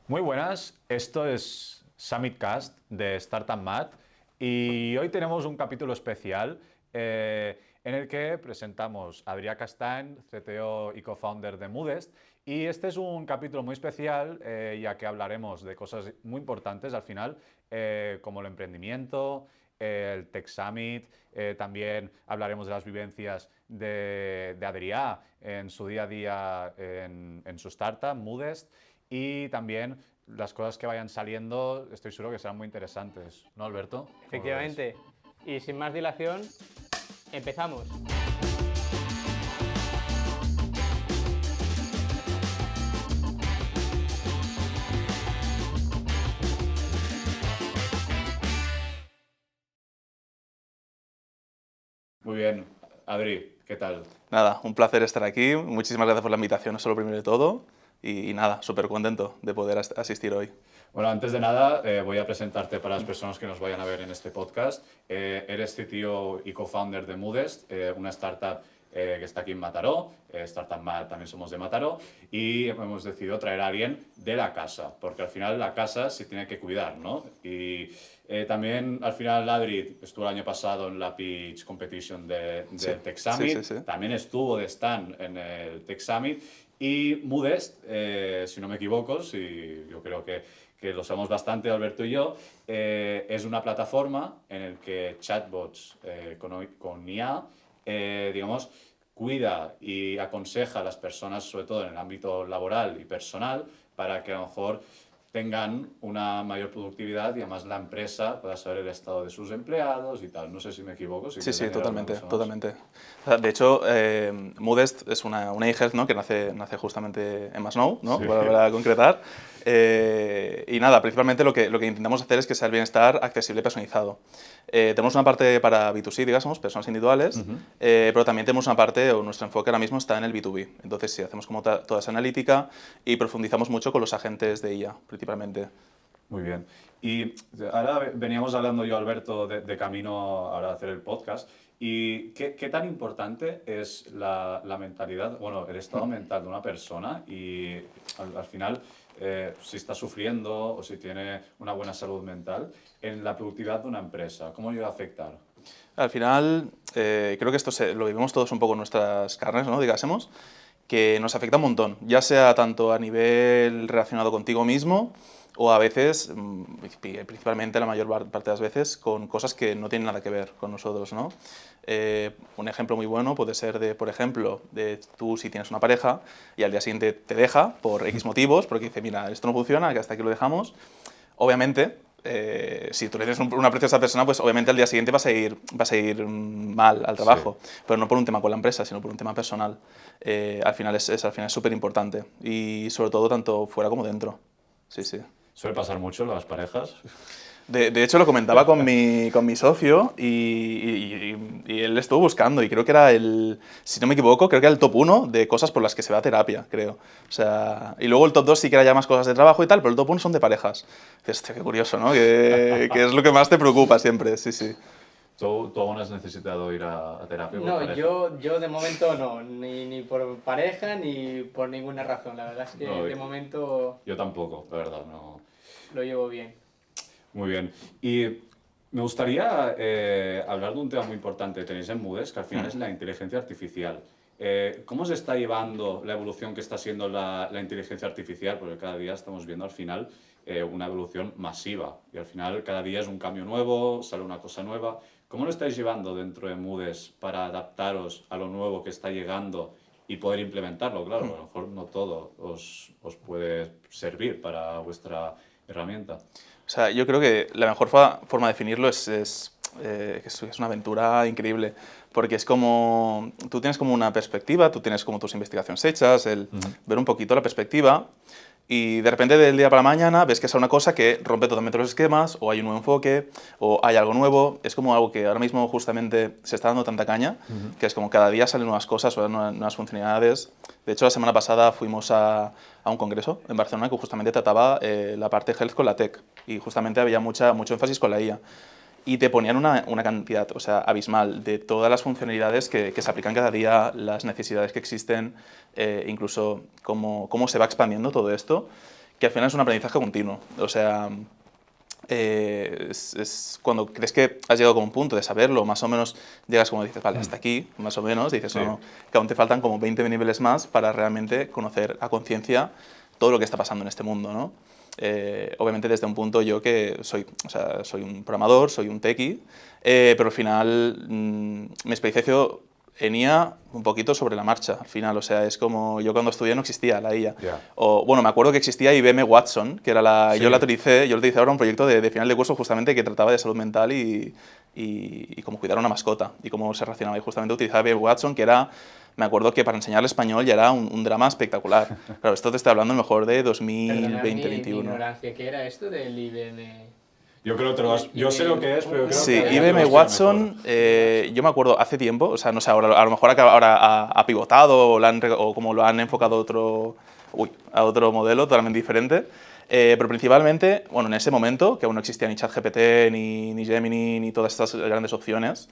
Muy buenas, esto es Summit Cast de Startup Mad y hoy tenemos un capítulo especial en el que presentamos a Adrià Castany, CTO y co-founder de Moodest. Y este es un capítulo muy especial ya que hablaremos de cosas muy importantes al final, como el emprendimiento, el Tech Summit, también hablaremos de las vivencias de Adrià en su día a día en su startup, Moodest. Y también las cosas que vayan saliendo, estoy seguro que serán muy interesantes. ¿No, Alberto? ¿Cómo lo ves? Efectivamente. Y sin más dilación, empezamos. Muy bien. Adri, ¿qué tal? Nada, un placer estar aquí. Muchísimas gracias por la invitación, eso es lo primero de todo. Y nada, súper contento de poder asistir hoy. Bueno, antes de nada, voy a presentarte para las personas que nos vayan a ver en este podcast. Eres CTO y co-founder de Moodest, una startup que está aquí en Mataró. Startup Mad también somos de Mataró. Y hemos decidido traer a alguien de la casa, porque al final la casa se tiene que cuidar, ¿no? Y también al final Adri estuvo el año pasado en la Pitch Competition del Tech Summit. Sí. También estuvo de stand en el Tech Summit. Y Moodest, si no me equivoco, yo creo que lo sabemos bastante Alberto y yo, es una plataforma en la que chatbots con IA, digamos, cuida y aconseja a las personas, sobre todo en el ámbito laboral y personal, para que a lo mejor tengan una mayor productividad y además la empresa pueda saber el estado de sus empleados y tal. No sé si me equivoco. Si Sí, quieres sí, añadir alguna totalmente, cosa más. totalmente. O sea, de hecho, Moodest es una e-health, ¿no? Que nace justamente en Masnou, ¿no? Sí. Para concretar. Y nada, principalmente lo que intentamos hacer es que sea el bienestar accesible y personalizado. Tenemos una parte para B2C, digamos, personas individuales, pero también tenemos una parte, o nuestro enfoque ahora mismo está en el B2B. Entonces sí, hacemos como toda esa analítica y profundizamos mucho con los agentes de IA, principalmente. Muy bien. Y ahora veníamos hablando yo, Alberto, de camino ahora a hacer el podcast. ¿Y qué tan importante es la mentalidad, bueno, el estado mental de una persona y al final si está sufriendo o si tiene una buena salud mental en la productividad de una empresa? ¿Cómo llega a afectar? Al final, creo que esto lo vivimos todos un poco en nuestras carnes, ¿no? Digásemos, que nos afecta un montón, ya sea tanto a nivel relacionado contigo mismo o a veces, principalmente la mayor parte de las veces, con cosas que no tienen nada que ver con nosotros, ¿no? Un ejemplo muy bueno puede ser de, por ejemplo, de tú si tienes una pareja y al día siguiente te deja por X motivos, porque dice, mira, esto no funciona, que hasta aquí lo dejamos. Obviamente, si tú le tienes un aprecio a esa persona, pues obviamente al día siguiente vas a ir mal al trabajo, sí. Pero no por un tema con la empresa, sino por un tema personal. Al final es súper importante y sobre todo tanto fuera como dentro. Sí, sí. ¿Suele pasar mucho en las parejas? De hecho, lo comentaba con mi socio y él estuvo buscando y creo que era si no me equivoco, creo que era el top 1 de cosas por las que se va a terapia, creo. O sea, y luego el top 2 sí que era ya más cosas de trabajo y tal, pero el top 1 son de parejas. Hostia, qué curioso, ¿no? Que es lo que más te preocupa siempre, sí, sí. ¿Tú aún has necesitado ir a terapia por No, pareja? yo de momento no, ni por pareja ni por ninguna razón. La verdad es que No, de momento yo tampoco, la verdad, no. lo llevo bien. Muy bien. Y me gustaría hablar de un tema muy importante que tenéis en Moodest, que al final es la inteligencia artificial. ¿Cómo se está llevando la evolución que está siendo la inteligencia artificial? Porque cada día estamos viendo al final una evolución masiva y al final cada día es un cambio nuevo, sale una cosa nueva. ¿Cómo lo estáis llevando dentro de Moodest para adaptaros a lo nuevo que está llegando y poder implementarlo? Claro, a lo mejor no todo os puede servir para vuestra herramienta. O sea, yo creo que la mejor forma de definirlo es una aventura increíble, porque es como, tú tienes como una perspectiva, tú tienes como tus investigaciones hechas, ver un poquito la perspectiva, y de repente del día para la mañana ves que es una cosa que rompe totalmente los esquemas, o hay un nuevo enfoque, o hay algo nuevo. Es como algo que ahora mismo justamente se está dando tanta caña, que es como cada día salen nuevas cosas o nuevas funcionalidades. De hecho, la semana pasada fuimos a un congreso en Barcelona que justamente trataba la parte health con la tech, y justamente había mucho énfasis con la IA. Y te ponían una cantidad, o sea, abismal de todas las funcionalidades que se aplican cada día, las necesidades que existen, incluso cómo se va expandiendo todo esto, que al final es un aprendizaje continuo. O sea, cuando crees que has llegado como un punto de saberlo, más o menos llegas como dices, vale, hasta aquí, más o menos, dices, Sí. no, que aún te faltan como 20 niveles más para realmente conocer a conciencia todo lo que está pasando en este mundo, ¿no? Obviamente desde un punto yo que soy, o sea, soy un programador, soy un techie, pero al final me especializo en IA un poquito sobre la marcha, al final, o sea, es como yo cuando estudié no existía la IA. Ya. O, bueno, me acuerdo que existía IBM Watson, que era la, Sí. yo la utilicé ahora un proyecto de final de curso justamente que trataba de salud mental y cómo cuidar a una mascota y cómo se relacionaba. Y justamente utilizaba IBM Watson, que era, me acuerdo que para enseñar español ya era un drama espectacular. Claro, esto te estoy hablando a lo mejor de Perdonad 2020, mi 21. ignorancia, ¿qué era esto del IBM? Yo creo que yo sé lo que es, pero creo Sí, que ella te lo IBM explica Watson, mejor. yo me acuerdo hace tiempo, o sea, no sé, ahora, a lo mejor ahora ha pivotado o, o como lo han enfocado a otro modelo totalmente diferente, pero principalmente, bueno, en ese momento, que aún no existía ni ChatGPT, ni Gemini, ni todas estas grandes opciones,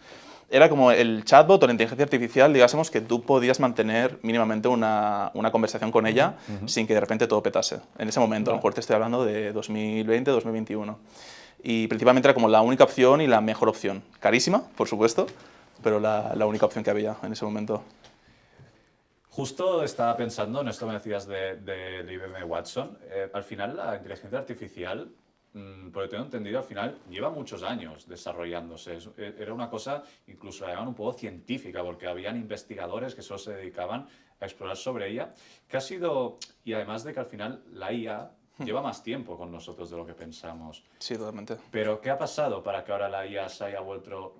era como el chatbot o la inteligencia artificial, digásemos, que tú podías mantener mínimamente una conversación con ella sin que de repente todo petase. En ese momento, a lo mejor te estoy hablando de 2020, 2021. Y principalmente era como la única opción y la mejor opción. Carísima, por supuesto, pero la única opción que había en ese momento. Justo estaba pensando en esto que me decías de IBM Watson. Al final, la inteligencia artificial, por lo que tengo entendido, al final lleva muchos años desarrollándose. Era una cosa, incluso la llaman un poco científica, porque habían investigadores que solo se dedicaban a explorar sobre ella. Que ha sido, y además de que al final la IA lleva más tiempo con nosotros de lo que pensamos. Sí, totalmente. Pero, ¿qué ha pasado para que ahora la IA se haya vuelto,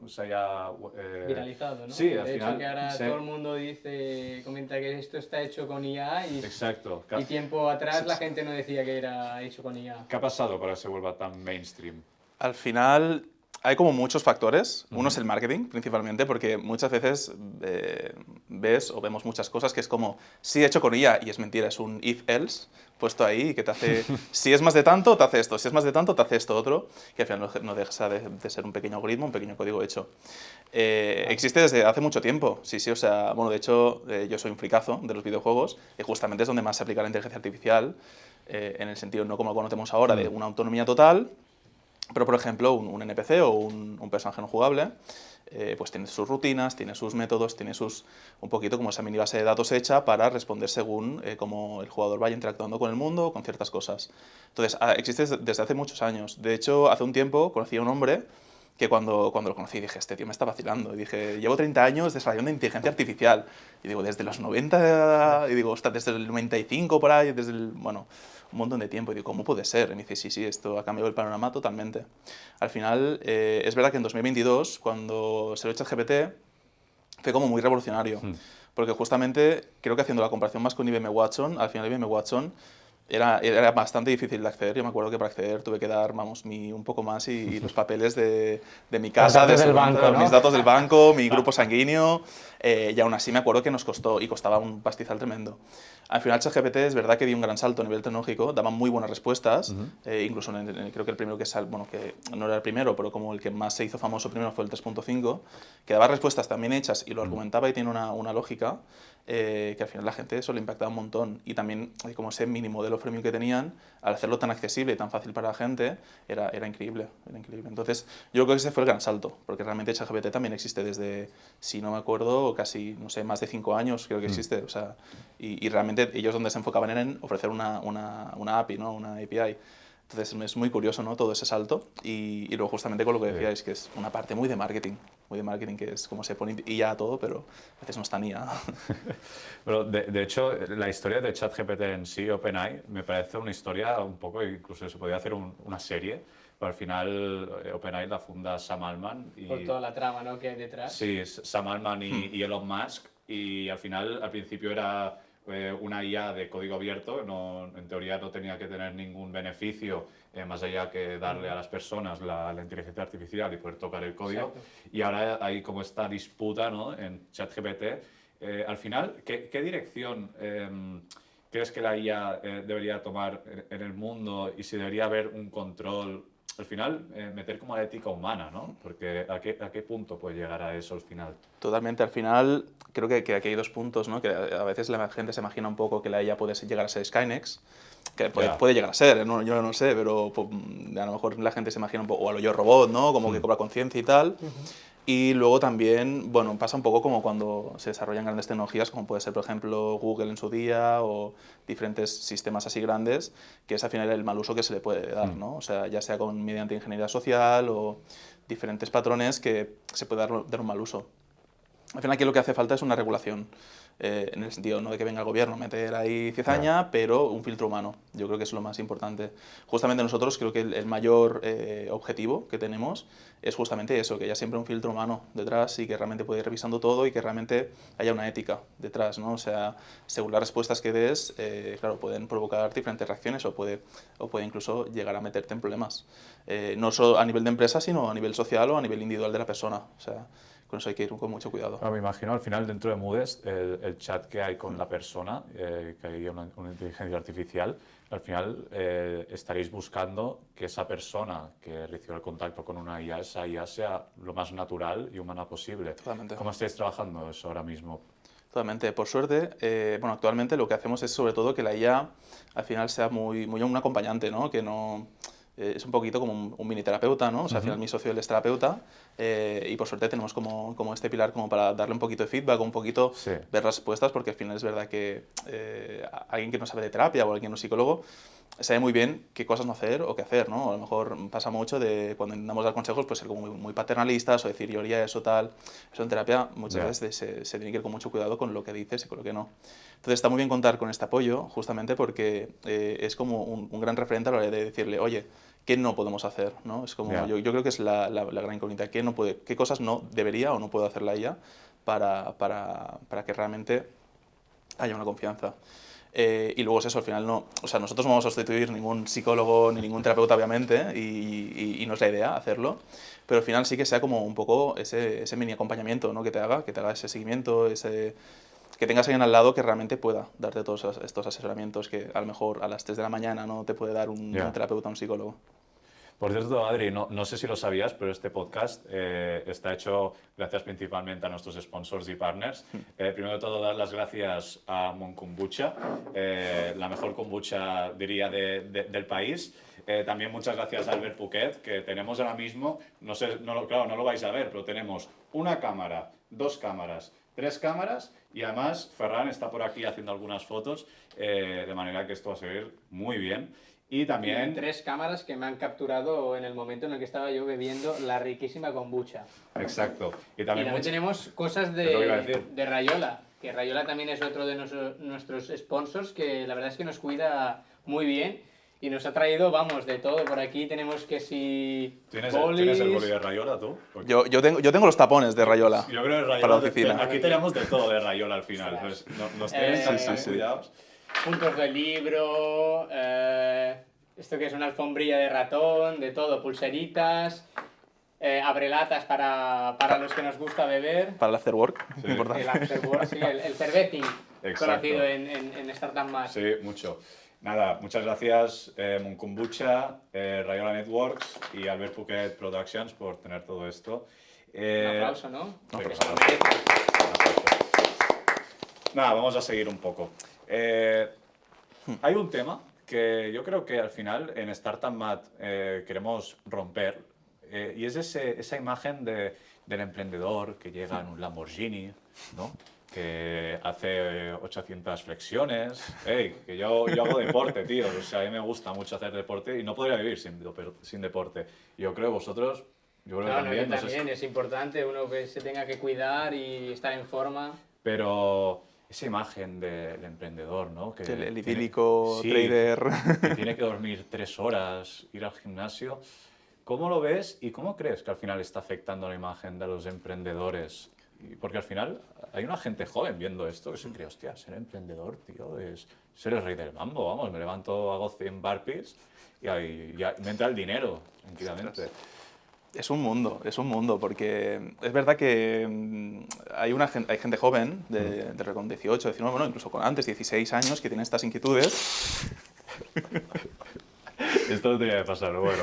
Viralizado, ¿no? Sí, al de final. hecho que ahora todo el mundo comenta que esto está hecho con IA Exacto. y tiempo atrás la gente no decía que era hecho con IA. ¿Qué ha pasado para que se vuelva tan mainstream? Al final hay como muchos factores. Uno es el marketing, principalmente, porque muchas veces ves o vemos muchas cosas que es como, sí, hecho con IA, y es mentira, es un if-else puesto ahí que te hace, si es más de tanto, te hace esto, si es más de tanto, te hace esto otro, que al final no deja de ser un pequeño algoritmo, un pequeño código hecho. Existe desde hace mucho tiempo, sí, sí, o sea, bueno, de hecho, yo soy un fricazo de los videojuegos, y justamente es donde más se aplica la inteligencia artificial, en el sentido no como lo conocemos ahora, de una autonomía total, pero, por ejemplo, un NPC o un personaje no jugable, pues tiene sus rutinas, tiene sus métodos, tiene un poquito como esa mini base de datos hecha para responder según cómo el jugador vaya interactuando con el mundo o con ciertas cosas. Entonces, existe desde hace muchos años. De hecho, hace un tiempo conocí a un hombre que cuando lo conocí dije, este tío me está vacilando. Y dije, llevo 30 años desarrollando inteligencia artificial. Y digo, desde los 90, y digo, hasta desde el 95 por ahí, bueno, un montón de tiempo. Y digo, ¿cómo puede ser? Y me dice, sí, sí, esto ha cambiado el panorama totalmente. Al final, es verdad que en 2022, cuando se lo echa GPT, fue como muy revolucionario. Porque justamente, creo que haciendo la comparación más con IBM Watson, al final IBM Watson era bastante difícil de acceder. Yo me acuerdo que para acceder tuve que dar, vamos, un poco más y los papeles de mi casa, datos de del seguridad, banco, ¿no? mis datos del banco, mi grupo sanguíneo, y aún así me acuerdo que nos costó y costaba un pastizal tremendo. Al final ChatGPT es verdad que dio un gran salto a nivel tecnológico, daba muy buenas respuestas, incluso creo que el primero bueno, que no era el primero, pero como el que más se hizo famoso primero fue el 3.5, que daba respuestas también hechas y lo argumentaba y tiene una lógica, que al final la gente eso le impactaba un montón. Y también como ese mini modelo freemium que tenían, al hacerlo tan accesible y tan fácil para la gente, era increíble, era increíble. Entonces yo creo que ese fue el gran salto, porque realmente ChatGPT también existe desde, si no me acuerdo, casi, no sé, más de 5 años creo que existe. O sea, y realmente ellos donde se enfocaban en ofrecer una API, ¿no? Una API. Entonces es muy curioso, ¿no? Todo ese salto y luego justamente con lo que decíais, que es una parte muy de marketing, que es como se pone IA a todo, pero a veces no está ni IA. Pero de hecho, la historia de ChatGPT en sí, OpenAI, me parece una historia un poco, incluso se podría hacer una serie, pero al final OpenAI la funda Sam Altman. Por toda la trama, ¿no?, que hay detrás. Sí, Sam Altman y Elon Musk, y al final, al principio era una IA de código abierto, en teoría no tenía que tener ningún beneficio más allá que darle a las personas la inteligencia artificial y poder tocar el código. Exacto. Y ahora hay como esta disputa, ¿no?, en ChatGPT. Al final, ¿qué dirección crees que la IA debería tomar en el mundo y si debería haber un control? Al final, meter como la ética humana, ¿no? Porque ¿a qué punto puede llegar a eso al final? Totalmente. Al final, creo que aquí hay dos puntos, ¿no? Que a veces la gente se imagina un poco que la IA puede llegar a ser Skynex, que puede llegar a ser, ¿no? Yo no sé, pero pues, a lo mejor la gente se imagina un poco, o a lo Yo Robot, ¿no? Como que cobra conciencia y tal. Y luego también, bueno, pasa un poco como cuando se desarrollan grandes tecnologías, como puede ser, por ejemplo, Google en su día o diferentes sistemas así grandes, que es al final el mal uso que se le puede dar, ¿no? O sea, ya sea mediante ingeniería social o diferentes patrones que se puede dar un mal uso. Al final aquí lo que hace falta es una regulación, en el sentido no de que venga el gobierno a meter ahí cizaña, pero un filtro humano. Yo creo que es lo más importante. Justamente nosotros creo que el mayor objetivo que tenemos es justamente eso, que haya siempre un filtro humano detrás y que realmente pueda ir revisando todo y que realmente haya una ética detrás, ¿no? O sea, según las respuestas que des, claro, pueden provocar diferentes reacciones o puede incluso llegar a meterte en problemas. No solo a nivel de empresa, sino a nivel social o a nivel individual de la persona. O sea, con eso hay que ir con mucho cuidado. Me imagino al final dentro de Moodest el chat que hay con la persona, que hay una inteligencia artificial, al final estaréis buscando que esa persona que reciba el contacto con una IA, esa IA sea lo más natural y humana posible. Totalmente. ¿Cómo estáis trabajando eso ahora mismo? Totalmente. Por suerte, bueno, actualmente lo que hacemos es sobre todo que la IA al final sea muy un acompañante, ¿no? Que no... es un poquito como un mini terapeuta, ¿no? O sea, al final mi socio él es terapeuta y por suerte tenemos como este pilar como para darle un poquito de feedback, un poquito ver las respuestas, porque al final es verdad que alguien que no sabe de terapia o alguien no es psicólogo sabe muy bien qué cosas no hacer o qué hacer, ¿no? A lo mejor pasa mucho de cuando intentamos dar consejos, pues ser como muy paternalistas o decir yo haría eso, tal. Eso en terapia muchas veces se tiene que ir con mucho cuidado con lo que dices y con lo que no. Entonces está muy bien contar con este apoyo, justamente porque es como un gran referente a la hora de decirle, oye, ¿qué no podemos hacer? ¿No? Es como, yo creo que es la gran incógnita, ¿qué cosas no debería o no puedo hacer la IA para que realmente haya una confianza? Y luego es eso, al final no, o sea, nosotros no vamos a sustituir ningún psicólogo ni ningún terapeuta, obviamente, y no es la idea hacerlo, pero al final sí que sea como un poco ese mini acompañamiento, ¿no? que te haga ese seguimiento, que tengas alguien al lado que realmente pueda darte todos estos asesoramientos que a lo mejor a las 3 de la mañana no te puede dar un terapeuta, un psicólogo. Por cierto, Adri, no sé si lo sabías, pero este podcast está hecho gracias principalmente a nuestros sponsors y partners. Primero de todo, dar las gracias a Mon Kombucha, la mejor kombucha, diría, del país. También muchas gracias a Albert Puquet, que tenemos ahora mismo, claro, no lo vais a ver, pero tenemos una cámara, 2 cámaras, 3 cámaras y además Ferran está por aquí haciendo algunas fotos, de manera que esto va a seguir muy bien. Y también... Y 3 cámaras que me han capturado en el momento en el que estaba yo bebiendo la riquísima kombucha. Exacto. Y también tenemos cosas de Rayola, que Rayola también es otro de nuestros sponsors, que la verdad es que nos cuida muy bien y nos ha traído, vamos, de todo. Por aquí tenemos que si... ¿Tienes el boli de Rayola tú? Porque... Yo tengo los tapones de Rayola. Yo creo que Rayola para la oficina. Aquí tenemos de todo de Rayola al final. Entonces, nos tienen tan cuidados. Puntos de libro, esto que es una alfombrilla de ratón, de todo, pulseritas, abrelatas para los que nos gusta beber. Para el afterwork, sí. Importante. El afterwork, sí, el cerveting, conocido en Startup Más. Sí, mucho. Nada, muchas gracias Mon Kombucha, Rayola Networks y Albert Puquet Productions por tener todo esto. Un aplauso, ¿no? Nada, vamos a seguir un poco. Hay un tema que yo creo que al final en Startup Mad queremos romper y es esa imagen del emprendedor que llega en un Lamborghini, ¿no? Que hace 800 flexiones. ¡Ey! Que yo hago deporte, tío. O sea, a mí me gusta mucho hacer deporte y no podría vivir sin deporte. Yo creo que vosotros... Yo creo que también, también es importante uno que se tenga que cuidar y estar en forma. Pero esa imagen del emprendedor, ¿no? Que el idílico trader. Que tiene que dormir 3 horas, ir al gimnasio. ¿Cómo lo ves y cómo crees que al final está afectando la imagen de los emprendedores? Porque al final hay una gente joven viendo esto que se cree, hostia, ser emprendedor, tío, es ser el rey del mambo, vamos, me levanto, hago 100 burpees y ya me entra el dinero, tranquilamente. Es un mundo, porque es verdad que hay gente joven, con 18, 19, bueno, incluso con antes, 16 años, que tiene estas inquietudes. Esto no tenía que pasar, bueno.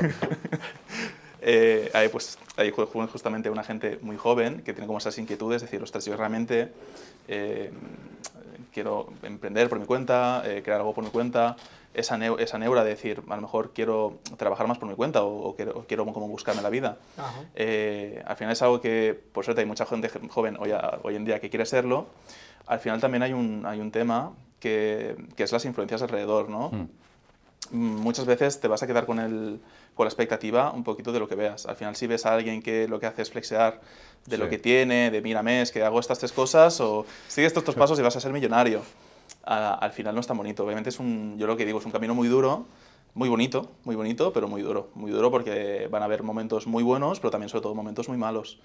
Hay justamente una gente muy joven que tiene como esas inquietudes, es decir, ostras, yo realmente quiero emprender por mi cuenta, crear algo por mi cuenta, esa neura de decir, a lo mejor quiero trabajar más por mi cuenta o quiero como buscarme la vida. Al final es algo que, por suerte, hay mucha gente joven hoy en día que quiere serlo. Al final también hay un tema que es las influencias alrededor, ¿no? Muchas veces te vas a quedar con la expectativa un poquito de lo que veas. Al final, si ves a alguien que lo que hace es flexear de lo que tiene, de mírame, es que hago estas 3 cosas, o sigues estos pasos y vas a ser millonario. Al final no es tan bonito. Obviamente yo lo que digo, es un camino muy duro, muy bonito, pero muy duro. Muy duro porque van a haber momentos muy buenos, pero también sobre todo momentos muy malos.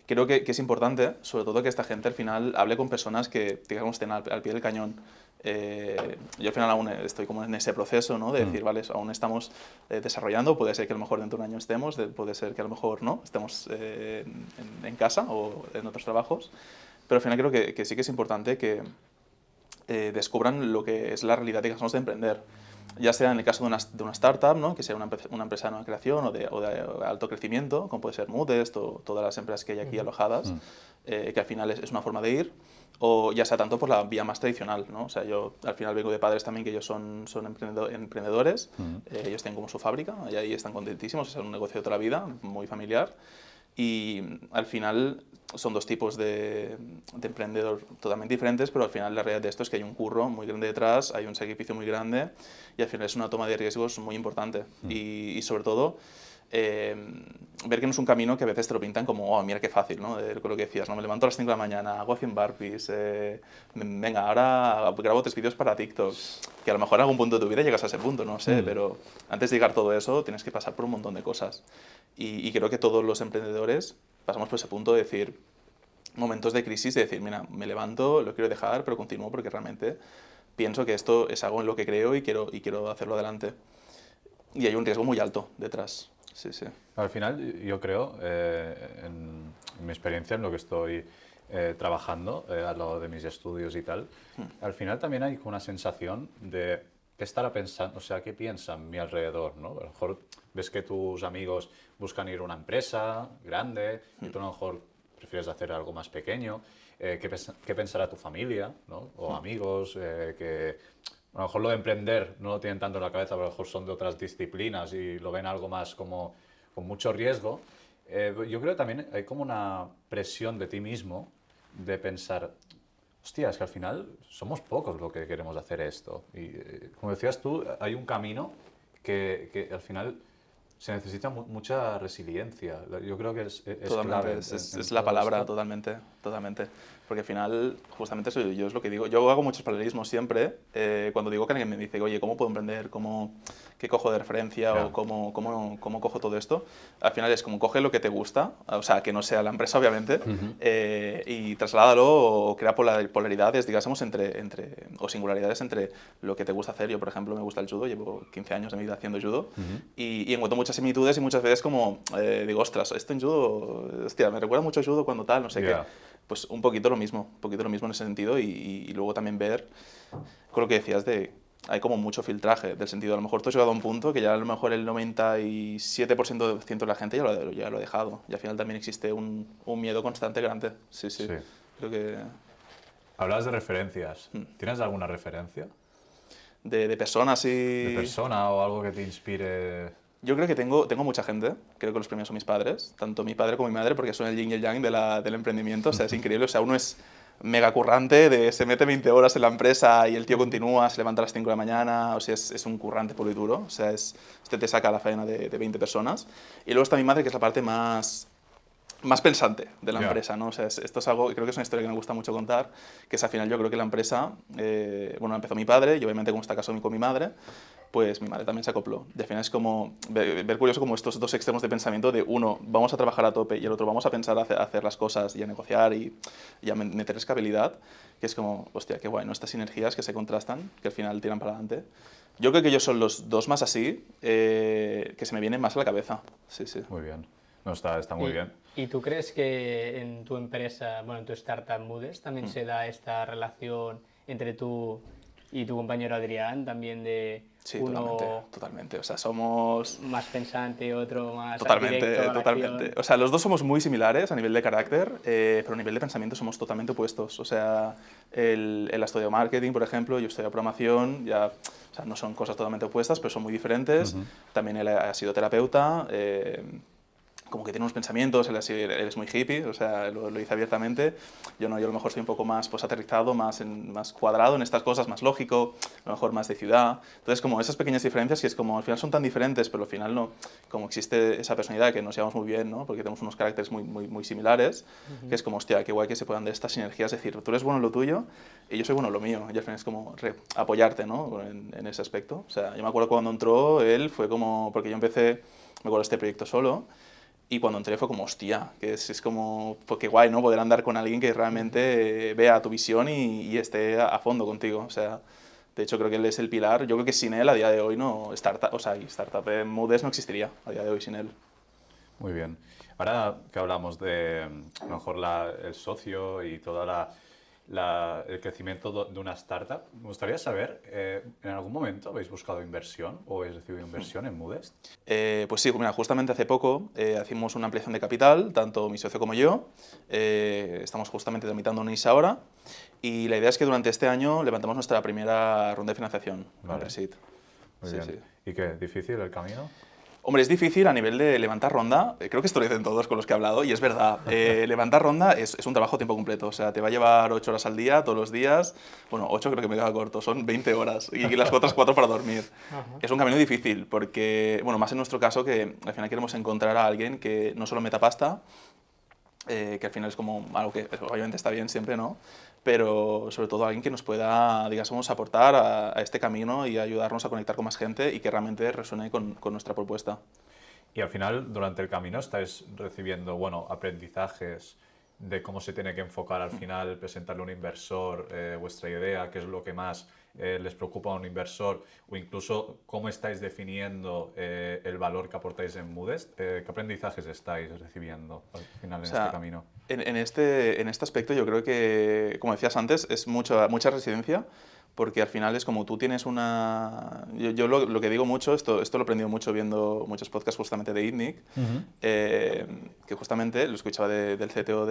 Creo que es importante, sobre todo, que esta gente al final hable con personas que, digamos, estén al pie del cañón. Yo al final aún estoy como en ese proceso, ¿no? De decir, vale, aún estamos desarrollando, puede ser que a lo mejor dentro de un año estemos, puede ser que a lo mejor no, estemos en casa o en otros trabajos, pero al final creo que sí que es importante que descubran lo que es la realidad, digamos, de emprender. Ya sea en el caso de una startup, ¿no? Que sea una empresa de nueva creación o de alto crecimiento, como puede ser Moodest o todas las empresas que hay aquí alojadas, que al final es una forma de ir, o ya sea tanto por la vía más tradicional, ¿no? O sea, yo al final vengo de padres también que ellos son emprendedores, ellos tienen como su fábrica y ahí están contentísimos, es un negocio de toda la vida, muy familiar. Y al final son 2 tipos de emprendedor totalmente diferentes, pero al final la realidad de esto es que hay un curro muy grande detrás, hay un sacrificio muy grande y al final es una toma de riesgos muy importante. Y sobre todo, ver que no es un camino que a veces te lo pintan como, oh, mira qué fácil, ¿no? Con lo que decías, ¿no? Me levanto a las 5 de la mañana, hago 100 burpees, venga, ahora grabo 3 vídeos para TikTok, que a lo mejor en algún punto de tu vida llegas a ese punto, no sé, pero antes de llegar a todo eso tienes que pasar por un montón de cosas. Y creo que todos los emprendedores pasamos por ese punto de decir, momentos de crisis, de decir, mira, me levanto, lo quiero dejar, pero continúo porque realmente pienso que esto es algo en lo que creo y quiero hacerlo adelante. Y hay un riesgo muy alto detrás. Sí, sí. Al final, yo creo, en mi experiencia, en lo que estoy trabajando al lado de mis estudios y tal, al final también hay una sensación de qué estará pensando, o sea, qué piensa mi alrededor, ¿no? A lo mejor ves que tus amigos buscan ir a una empresa grande y tú a lo mejor prefieres hacer algo más pequeño. ¿Qué pensará tu familia, ¿no? O amigos que a lo mejor lo de emprender no lo tienen tanto en la cabeza, pero a lo mejor son de otras disciplinas y lo ven algo más como con mucho riesgo. Yo creo que también hay como una presión de ti mismo de pensar, hostia, es que al final somos pocos los que queremos hacer esto. Y como decías tú, hay un camino que al final se necesita mucha resiliencia. Yo creo que es Totalmente, clave. es la palabra, totalmente, totalmente. Porque al final, justamente eso yo es lo que digo. Yo hago muchos paralelismos siempre. Cuando digo que alguien me dice, oye, ¿cómo puedo emprender? ¿Qué cojo de referencia? Claro. ¿O cómo cojo todo esto? Al final es como coge lo que te gusta, o sea, que no sea la empresa, obviamente, y trasládalo o crea polaridades, digamos, o singularidades entre lo que te gusta hacer. Yo, por ejemplo, me gusta el judo, llevo 15 años de mi vida haciendo judo y encuentro muchas similitudes y muchas veces como digo, ostras, esto en judo, hostia, me recuerda mucho a judo cuando tal, no sé qué. Pues un poquito lo mismo en ese sentido y luego también ver con lo que decías hay como mucho filtraje, del sentido, a lo mejor tú has llegado a un punto que ya a lo mejor el 97% de la gente ya lo ha dejado y al final también existe un miedo constante grande. Sí. Creo que... Hablabas de referencias. ¿Tienes alguna referencia? De personas y... ¿De persona o algo que te inspire? Yo creo que tengo mucha gente, creo que los premios son mis padres, tanto mi padre como mi madre, porque son el yin y el yang del emprendimiento, o sea, es increíble, o sea, uno es mega currante, se mete 20 horas en la empresa y el tío continúa, se levanta a las 5 de la mañana, o sea, es un currante puro y duro, o sea, este te saca la faena de 20 personas. Y luego está mi madre, que es la parte más pensante de la empresa, ¿no? O sea, esto es algo, creo que es una historia que me gusta mucho contar, que es al final yo creo que la empresa, bueno, empezó mi padre y obviamente como está casado con mi madre, pues mi madre también se acopló. Y al final es como ver curioso como estos 2 extremos de pensamiento de uno, vamos a trabajar a tope y el otro, vamos a pensar a hacer las cosas y a negociar y a meter escalabilidad, que es como, hostia, qué guay, ¿no? Estas sinergias que se contrastan, que al final tiran para adelante. Yo creo que ellos son los 2 más así, que se me vienen más a la cabeza. Sí. Muy bien. No, está muy bien. ¿Y tú crees que en tu empresa, bueno, en tu startup Moodest, también se da esta relación entre tú y tu compañero Adrián, también de Sí, uno totalmente. O sea, somos... más pensante, otro más Totalmente, directo a la totalmente. acción. O sea, los dos somos muy similares a nivel de carácter, pero a nivel de pensamiento somos totalmente opuestos. O sea, él ha estudiado marketing, por ejemplo, yo he estudiado programación, ya, o sea, no son cosas totalmente opuestas, pero son muy diferentes. También él ha sido terapeuta. Como que tiene unos pensamientos, él es muy hippie, o sea, lo dice abiertamente. Yo no, yo a lo mejor soy un poco más pues, aterrizado, más cuadrado en estas cosas, más lógico, a lo mejor más de ciudad. Entonces, como esas pequeñas diferencias, que es como al final son tan diferentes, pero al final no, como existe esa personalidad que nos llevamos muy bien, ¿no? Porque tenemos unos caracteres muy similares, que es como, hostia, qué guay que se puedan dar estas sinergias, es decir, tú eres bueno en lo tuyo y yo soy bueno en lo mío, y al final es como apoyarte, ¿no? En ese aspecto. O sea, yo me acuerdo cuando entró él, fue como, porque yo empecé, me acuerdo este proyecto solo, y cuando entré fue como, hostia, que es como, pues qué guay, ¿no? Poder andar con alguien que realmente vea tu visión y esté a fondo contigo. O sea, de hecho creo que él es el pilar. Yo creo que sin él a día de hoy no, startup, o sea, Startup Moodest no existiría a día de hoy sin él. Muy bien. Ahora que hablamos de a lo mejor el socio y todo el crecimiento de una startup, me gustaría saber, ¿en algún momento habéis buscado inversión o habéis recibido inversión en Moodest? Pues sí, mira, justamente hace poco hicimos una ampliación de capital, tanto mi socio como yo. Estamos justamente tramitando un ISA ahora y la idea es que durante este año levantemos nuestra primera ronda de financiación, Vale. Pre-Seed. Muy Sí, bien. sí. ¿Y qué? ¿Difícil el camino? Hombre, es difícil a nivel de levantar ronda, creo que esto lo dicen todos con los que he hablado, y es verdad, levantar ronda es un trabajo a tiempo completo, o sea, te va a llevar 8 horas al día, todos los días, bueno, 8 creo que me queda corto, son 20 horas, y las otras 4 para dormir. Es un camino difícil, porque, bueno, más en nuestro caso, que al final queremos encontrar a alguien que no solo meta pasta, que al final es como algo que obviamente está bien siempre, ¿no? Pero sobre todo alguien que nos pueda, digamos, aportar a este camino y ayudarnos a conectar con más gente y que realmente resuene con nuestra propuesta. Y al final, durante el camino, estáis recibiendo, bueno, aprendizajes de cómo se tiene que enfocar al final, presentarle a un inversor vuestra idea, qué es lo que más les preocupa a un inversor, o incluso cómo estáis definiendo el valor que aportáis en Moodest. ¿Qué aprendizajes estáis recibiendo al final O en sea, este camino? en este aspecto yo creo que, como decías antes, es mucha residencia, porque al final es como tú tienes una... Yo lo que digo mucho, esto lo he aprendido mucho viendo muchos podcasts justamente de ITNIC, que justamente lo escuchaba del CTO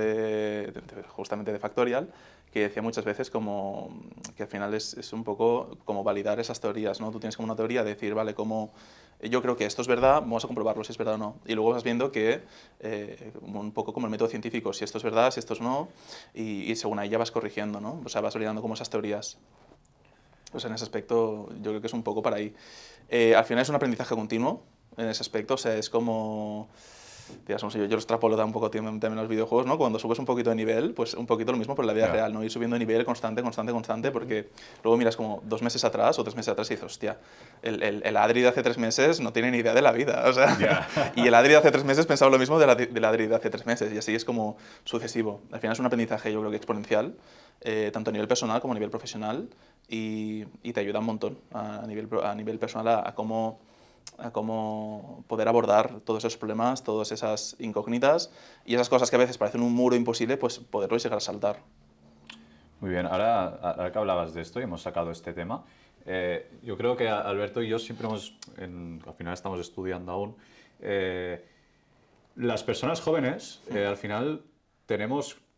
justamente de Factorial, que decía muchas veces como que al final es un poco como validar esas teorías, ¿no? Tú tienes como una teoría de decir, vale, como yo creo que esto es verdad, vamos a comprobarlo si es verdad o no. Y luego vas viendo que, un poco como el método científico, si esto es verdad, si esto es no, y según ahí ya vas corrigiendo, ¿no? O sea, vas validando como esas teorías. Pues en ese aspecto yo creo que es un poco para ahí. Al final es un aprendizaje continuo en ese aspecto, o sea, es como... Digamos, yo lo extrapolo un poco también a los videojuegos, ¿no? Cuando subes un poquito de nivel, pues un poquito lo mismo pero en la vida real, ¿no? Ir subiendo de nivel constante, porque luego miras como 2 meses atrás o 3 meses atrás y dices, hostia, el Adri de hace 3 meses no tiene ni idea de la vida, o sea, y el Adri de hace 3 meses pensaba lo mismo del Adri de hace 3 meses, y así es como sucesivo. Al final es un aprendizaje, yo creo que exponencial, tanto a nivel personal como a nivel profesional, y te ayuda un montón a nivel personal a cómo poder abordar todos esos problemas, todas esas incógnitas y esas cosas que a veces parecen un muro imposible, pues poderlos llegar a saltar. Muy bien, ahora que hablabas de esto y hemos sacado este tema, yo creo que Alberto y yo siempre al final estamos estudiando aún, las personas jóvenes al final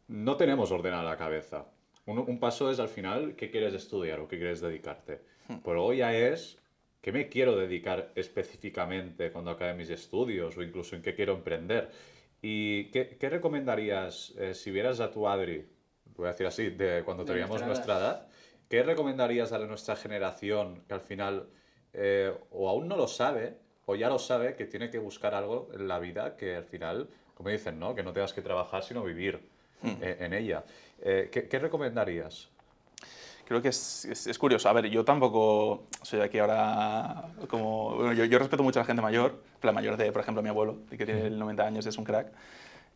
no tenemos ordenada la cabeza. Un paso es al final qué quieres estudiar o qué quieres dedicarte. Pero luego ya es qué me quiero dedicar específicamente cuando acabe mis estudios o incluso en qué quiero emprender. ¿Y qué recomendarías si vieras a tu Adri, voy a decir así, de cuando teníamos nuestra edad, qué recomendarías a nuestra generación que al final o aún no lo sabe o ya lo sabe que tiene que buscar algo en la vida que al final, como dicen, ¿no? Que no tengas que trabajar sino vivir en ella? ¿Qué recomendarías? Creo que es curioso. A ver, yo tampoco soy aquí ahora como... Bueno, yo respeto mucho a la gente mayor, la mayor de, por ejemplo, mi abuelo, que tiene 90 años, es un crack.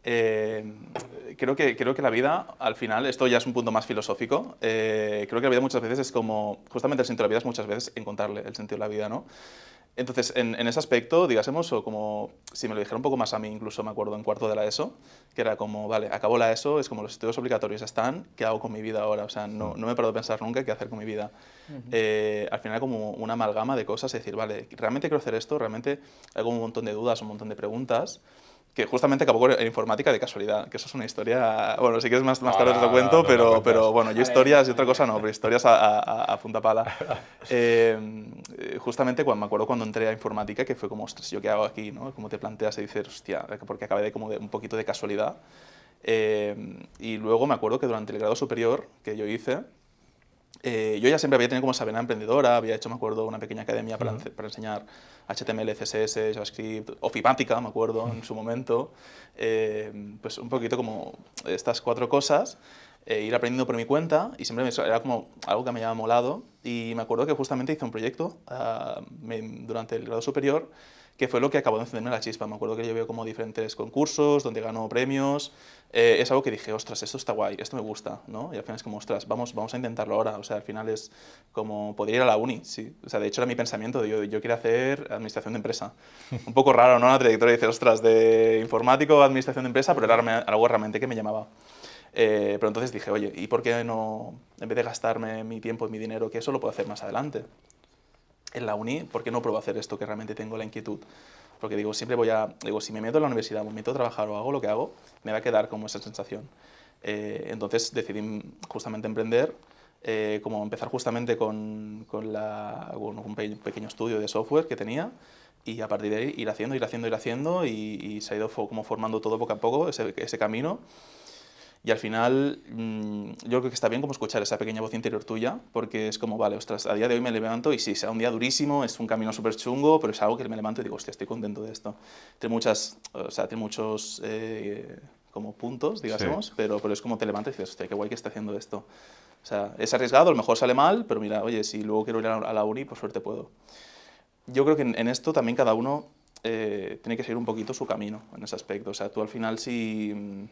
Creo que la vida, al final, esto ya es un punto más filosófico, creo que la vida muchas veces es como... Justamente el sentido de la vida es muchas veces encontrarle el sentido de la vida, ¿no? Entonces, en ese aspecto, digásemos, o como si me lo dijera un poco más a mí, incluso me acuerdo en cuarto de la ESO, que era como, vale, acabo la ESO, es como los estudios obligatorios están, ¿qué hago con mi vida ahora? O sea, no me he parado a pensar nunca qué hacer con mi vida. Al final como una amalgama de cosas, es decir, vale, ¿realmente quiero hacer esto? ¿Realmente hay como un montón de dudas, un montón de preguntas? Que justamente acabó con informática de casualidad, que eso es una historia, bueno, si quieres más tarde te lo cuento, pero bueno, yo historias y otra cosa no, pero historias a punta pala. Justamente cuando me acuerdo cuando entré a informática, que fue como, ostras, ¿yo qué hago aquí? ¿No? Como te planteas y dices, hostia, porque acabé de como de un poquito de casualidad. Y luego me acuerdo que durante el grado superior que yo hice, yo ya siempre había tenido como esa vena emprendedora, había hecho, me acuerdo, una pequeña academia para enseñar HTML, CSS, JavaScript, Ofimática, me acuerdo, en su momento. Pues un poquito como estas 4 cosas, ir aprendiendo por mi cuenta, y siempre era como algo que me había molado. Y me acuerdo que justamente hice un proyecto durante el grado superior, que fue lo que acabó de encenderme la chispa. Me acuerdo que yo veo como diferentes concursos donde ganó premios. Es algo que dije, ostras, esto está guay, esto me gusta, ¿no? Y al final es como, ostras, vamos a intentarlo ahora. O sea, al final es como, podría ir a la uni, sí. O sea, de hecho era mi pensamiento, yo quiero hacer administración de empresa. Un poco raro, ¿no? La trayectoria, dices, ostras, de informático a administración de empresa, pero era algo realmente que me llamaba. Pero entonces dije, oye, ¿y por qué no, en vez de gastarme mi tiempo y mi dinero, que eso lo puedo hacer más adelante? En la uni, ¿por qué no pruebo a hacer esto que realmente tengo la inquietud? Porque digo, siempre digo, si me meto en la universidad, me meto a trabajar o hago lo que hago, me va a quedar como esa sensación. Entonces decidí justamente emprender, como empezar justamente con un pequeño estudio de software que tenía, y a partir de ahí ir haciendo, y se ha ido como formando todo poco a poco, ese camino. Y al final, yo creo que está bien como escuchar esa pequeña voz interior tuya, porque es como, vale, ostras, a día de hoy me levanto y sí, será un día durísimo, es un camino súper chungo, pero es algo que me levanto y digo, hostia, estoy contento de esto. Tiene muchos como puntos, digásemos, pero es como te levantas y dices, hostia, qué guay que está haciendo esto. O sea, es arriesgado, a lo mejor sale mal, pero mira, oye, si luego quiero ir a la uni, por suerte puedo. Yo creo que en esto también cada uno tiene que seguir un poquito su camino en ese aspecto. O sea, tú al final si...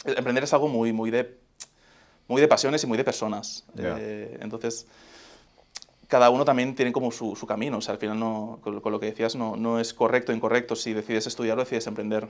Emprender es algo muy de pasiones y muy de personas. Yeah. Entonces, cada uno también tiene como su camino. O sea, al final, con lo que decías, no es correcto o incorrecto. Si decides estudiar o decides emprender.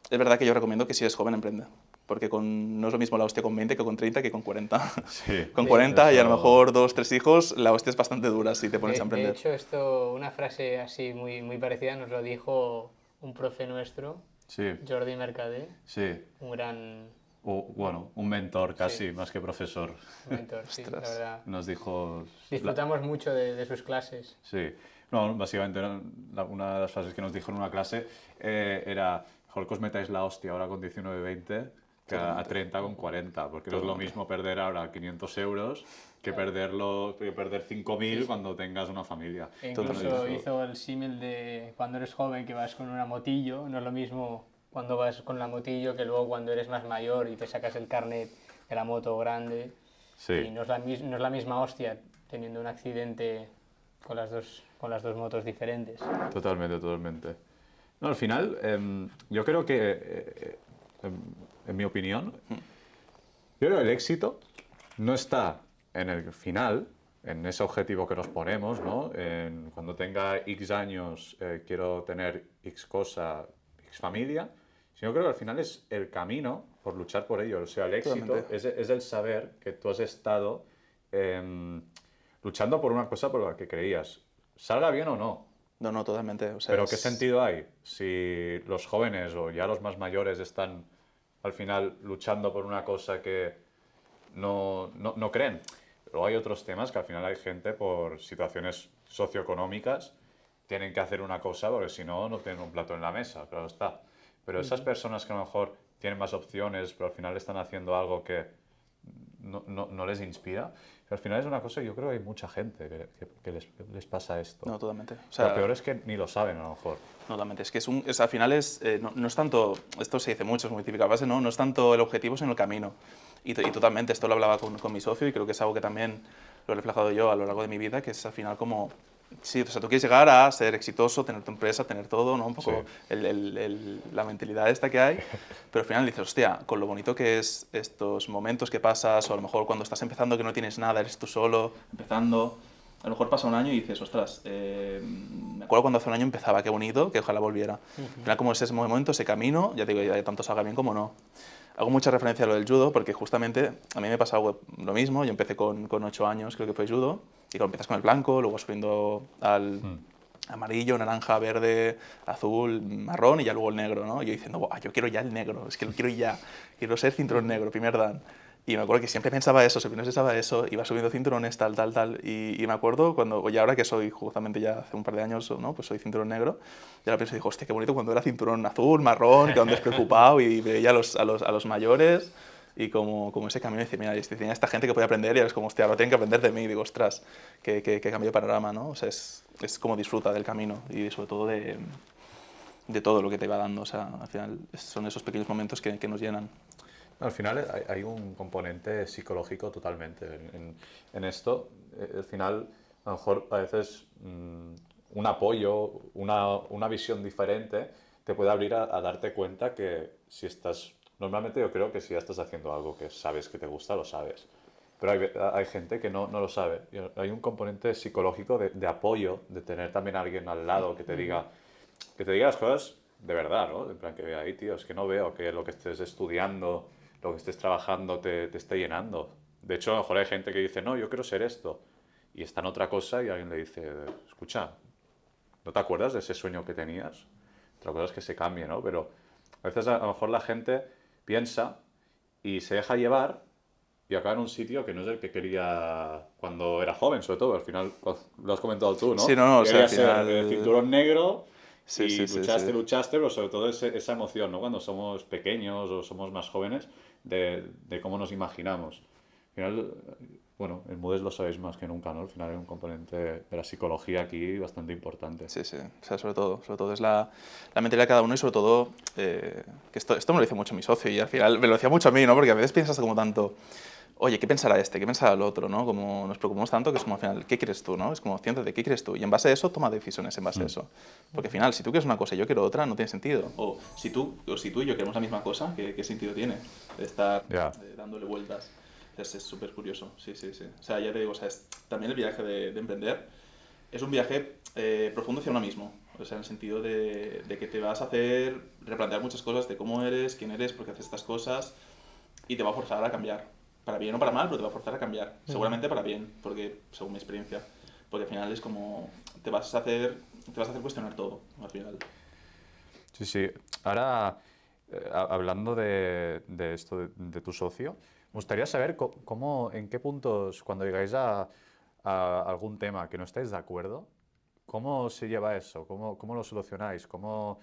Es verdad que yo recomiendo que si eres joven, emprende. Porque no es lo mismo la hostia con 20 que con 30 que con 40. Sí, Con 40 y a lo eso- mejor 2, 3 hijos, la hostia es bastante dura si te pones a emprender. De hecho, una frase así muy parecida nos lo dijo un profe nuestro, Sí, Jordi Mercader, sí. un gran Bueno, un mentor casi, más que profesor. mentor, sí, la Ostras. verdad. Nos dijo... Disfrutamos mucho de sus clases. Sí. No, básicamente una de las frases que nos dijo en una clase era, mejor que os metáis la hostia ahora con 19, 20 que a 30 con 40, porque no es lo mismo perder ahora 500 euros que perder 5.000 cuando tengas una familia. E incluso hizo el símil de cuando eres joven que vas con una motillo, no es lo mismo cuando vas con la motillo que luego cuando eres más mayor y te sacas el carnet de la moto grande. Sí. Y no es la misma hostia teniendo un accidente con las dos motos diferentes. Totalmente, totalmente. No, al final, yo creo que, en mi opinión, yo creo que el éxito no está en el final, en ese objetivo que nos ponemos, ¿no? Cuando tenga X años quiero tener X cosa, X familia, sino creo que al final es el camino por luchar por ello. O sea, el éxito Totalmente. es el saber que tú has estado luchando por una cosa por la que creías, salga bien o no. No, totalmente. O sea, Pero ¿qué sentido hay si los jóvenes o ya los más mayores están al final luchando por una cosa que no creen? Luego hay otros temas que al final hay gente por situaciones socioeconómicas tienen que hacer una cosa porque si no, no tienen un plato en la mesa, claro está. Pero esas personas que a lo mejor tienen más opciones, pero al final están haciendo algo que no les inspira, al final es una cosa que yo creo que hay mucha gente que les pasa esto. No, totalmente. O sea, Lo peor es que ni lo saben a lo mejor. totalmente. Es que al final no es tanto, esto se dice mucho, es muy típica base, no es tanto el objetivo, sino el camino. Y totalmente, esto lo hablaba con mi socio y creo que es algo que también lo he reflejado yo a lo largo de mi vida, que es al final como, sí, o sea, tú quieres llegar a ser exitoso, tener tu empresa, tener todo, ¿no? Un poco la mentalidad esta que hay, pero al final dices, hostia, con lo bonito que es estos momentos que pasas, o a lo mejor cuando estás empezando que no tienes nada, eres tú solo, empezando, a lo mejor pasa un año y dices, ostras, me acuerdo cuando hace un año empezaba, qué bonito, que ojalá volviera. Al final, como es ese momento, ese camino, ya te digo, ya tanto salga bien como no. Hago mucha referencia a lo del judo porque justamente a mí me pasa lo mismo. Yo empecé con 8 años, creo que fue judo, y cuando empiezas con el blanco, luego subiendo al amarillo, naranja, verde, azul, marrón y ya luego el negro, ¿no? Y yo diciendo, "Buah, yo quiero ya el negro, es que lo quiero ya, quiero ser cinturón negro, primer dan". Y me acuerdo que siempre pensaba eso, siempre pensaba eso, iba subiendo cinturones, tal, tal, tal. Y me acuerdo cuando, y ahora que soy justamente ya hace un par de años, ¿no? Pues soy cinturón negro, y ahora pienso y digo, hostia, qué bonito cuando era cinturón azul, marrón, que ando despreocupado y veía a los mayores. Y como ese camino, dice, mira, tenía esta gente que podía aprender y es como, hostia, ahora tienen que aprender de mí. Y digo, ostras, qué cambio de panorama, ¿no? O sea, es como disfruta del camino y sobre todo de todo lo que te va dando. O sea, al final son esos pequeños momentos que nos llenan. Al final hay un componente psicológico totalmente en esto. Al final, a lo mejor a veces un apoyo, una visión diferente te puede abrir a darte cuenta que si estás... Normalmente yo creo que si ya estás haciendo algo que sabes que te gusta, lo sabes. Pero hay gente que no lo sabe. Y hay un componente psicológico de apoyo, de tener también a alguien al lado que te diga las cosas de verdad, ¿no? En plan que vea ahí, tío, es que no veo que lo que estés estudiando, lo que estés trabajando te esté llenando. De hecho, a lo mejor hay gente que dice, no, yo quiero ser esto. Y está en otra cosa y alguien le dice, escucha, ¿no te acuerdas de ese sueño que tenías? Otra cosa es que se cambie, ¿no? Pero a veces a lo mejor la gente piensa y se deja llevar y acaba en un sitio que no es el que quería cuando era joven, sobre todo. Al final, lo has comentado tú, ¿no? Sí, no, o sea, Quería al final... ser cinturón negro Sí, y sí, sí, luchaste, sí. luchaste, pero sobre todo esa emoción, ¿no? Cuando somos pequeños o somos más jóvenes, de cómo nos imaginamos. Al final, bueno, en Moody's lo sabéis más que nunca, ¿no? Al final hay un componente de la psicología aquí bastante importante. Sí, sí. O sea, sobre todo es la mentalidad de cada uno y sobre todo, que esto me lo dice mucho mi socio y al final me lo decía mucho a mí, ¿no? Porque a veces piensas como tanto, oye, ¿qué pensará este? ¿Qué pensará el otro? ¿No? Como nos preocupamos tanto que es como al final, ¿qué quieres tú? ¿No? Es como, siéntate, ¿qué quieres tú? Y en base a eso, toma decisiones en base a eso. Porque al final, si tú quieres una cosa y yo quiero otra, no tiene sentido. O si tú y yo queremos la misma cosa, ¿qué sentido tiene estar dándole vueltas? Es súper curioso, sí, sí, sí. O sea, ya te digo, o sea, también el viaje de emprender es un viaje profundo hacia uno mismo. O sea, en el sentido de que te vas a hacer replantear muchas cosas de cómo eres, quién eres, por qué haces estas cosas y te va a forzar a cambiar. Para bien o para mal, pero te va a forzar a cambiar. Seguramente para bien, porque según mi experiencia. Porque al final es como te vas a hacer cuestionar todo, al final. Sí, sí. Ahora, hablando de esto de tu socio, me gustaría saber en qué puntos, cuando llegáis a algún tema que no estáis de acuerdo, ¿cómo se lleva eso? ¿Cómo lo solucionáis? ¿Cómo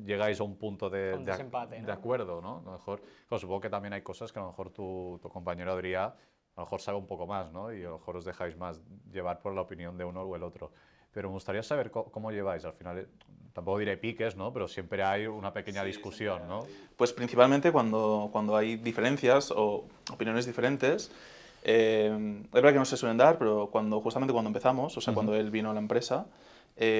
llegáis a un punto Un desempate, ¿no? de acuerdo, ¿no? A lo mejor, claro, supongo que también hay cosas que a lo mejor tu compañero Adrià a lo mejor sabe un poco más, ¿no? Y a lo mejor os dejáis más llevar por la opinión de uno o el otro. Pero me gustaría saber cómo lleváis. Al final, tampoco diré piques, ¿no? Pero siempre hay una pequeña discusión, ¿no? Pues principalmente cuando hay diferencias o opiniones diferentes, es verdad que no se suelen dar, pero justamente cuando empezamos, o sea, cuando él vino a la empresa,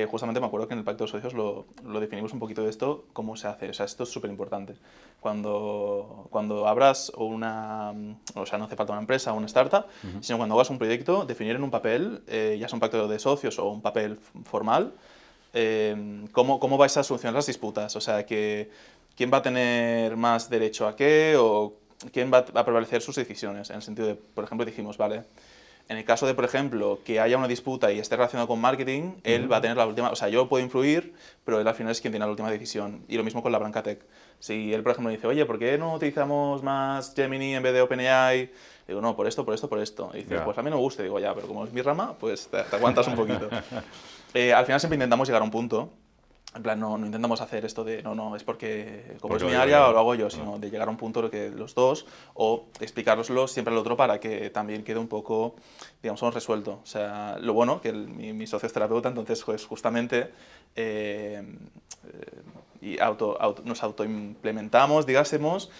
justamente me acuerdo que en el pacto de socios lo definimos un poquito de esto, cómo se hace. O sea, esto es súper importante. Cuando abras o sea, no hace falta una empresa o una startup, sino cuando hagas un proyecto, definir en un papel, ya sea un pacto de socios o un papel formal, cómo vais a solucionar las disputas. O sea, quién va a tener más derecho a qué o quién va a prevalecer sus decisiones. En el sentido de, por ejemplo, dijimos, vale, en el caso de, por ejemplo, que haya una disputa y esté relacionado con marketing, él va a tener la última, o sea, yo puedo influir, pero él al final es quien tiene la última decisión. Y lo mismo con la Brancatec. Si él, por ejemplo, dice, oye, ¿por qué no utilizamos más Gemini en vez de OpenAI? Digo, no, por esto, por esto, por esto. Y dice, pues a mí no me gusta. Digo, ya, pero como es mi rama, pues te aguantas un poquito. Al final siempre intentamos llegar a un punto. En plan, no intentamos hacer esto de, no, es porque como es mi área o lo hago yo, sino de llegar a un punto en el que los dos, o explicároslo siempre al otro para que también quede un poco, digamos, resuelto. O sea, lo bueno, que mi socio es terapeuta, entonces pues, justamente nos autoimplementamos, digásemos,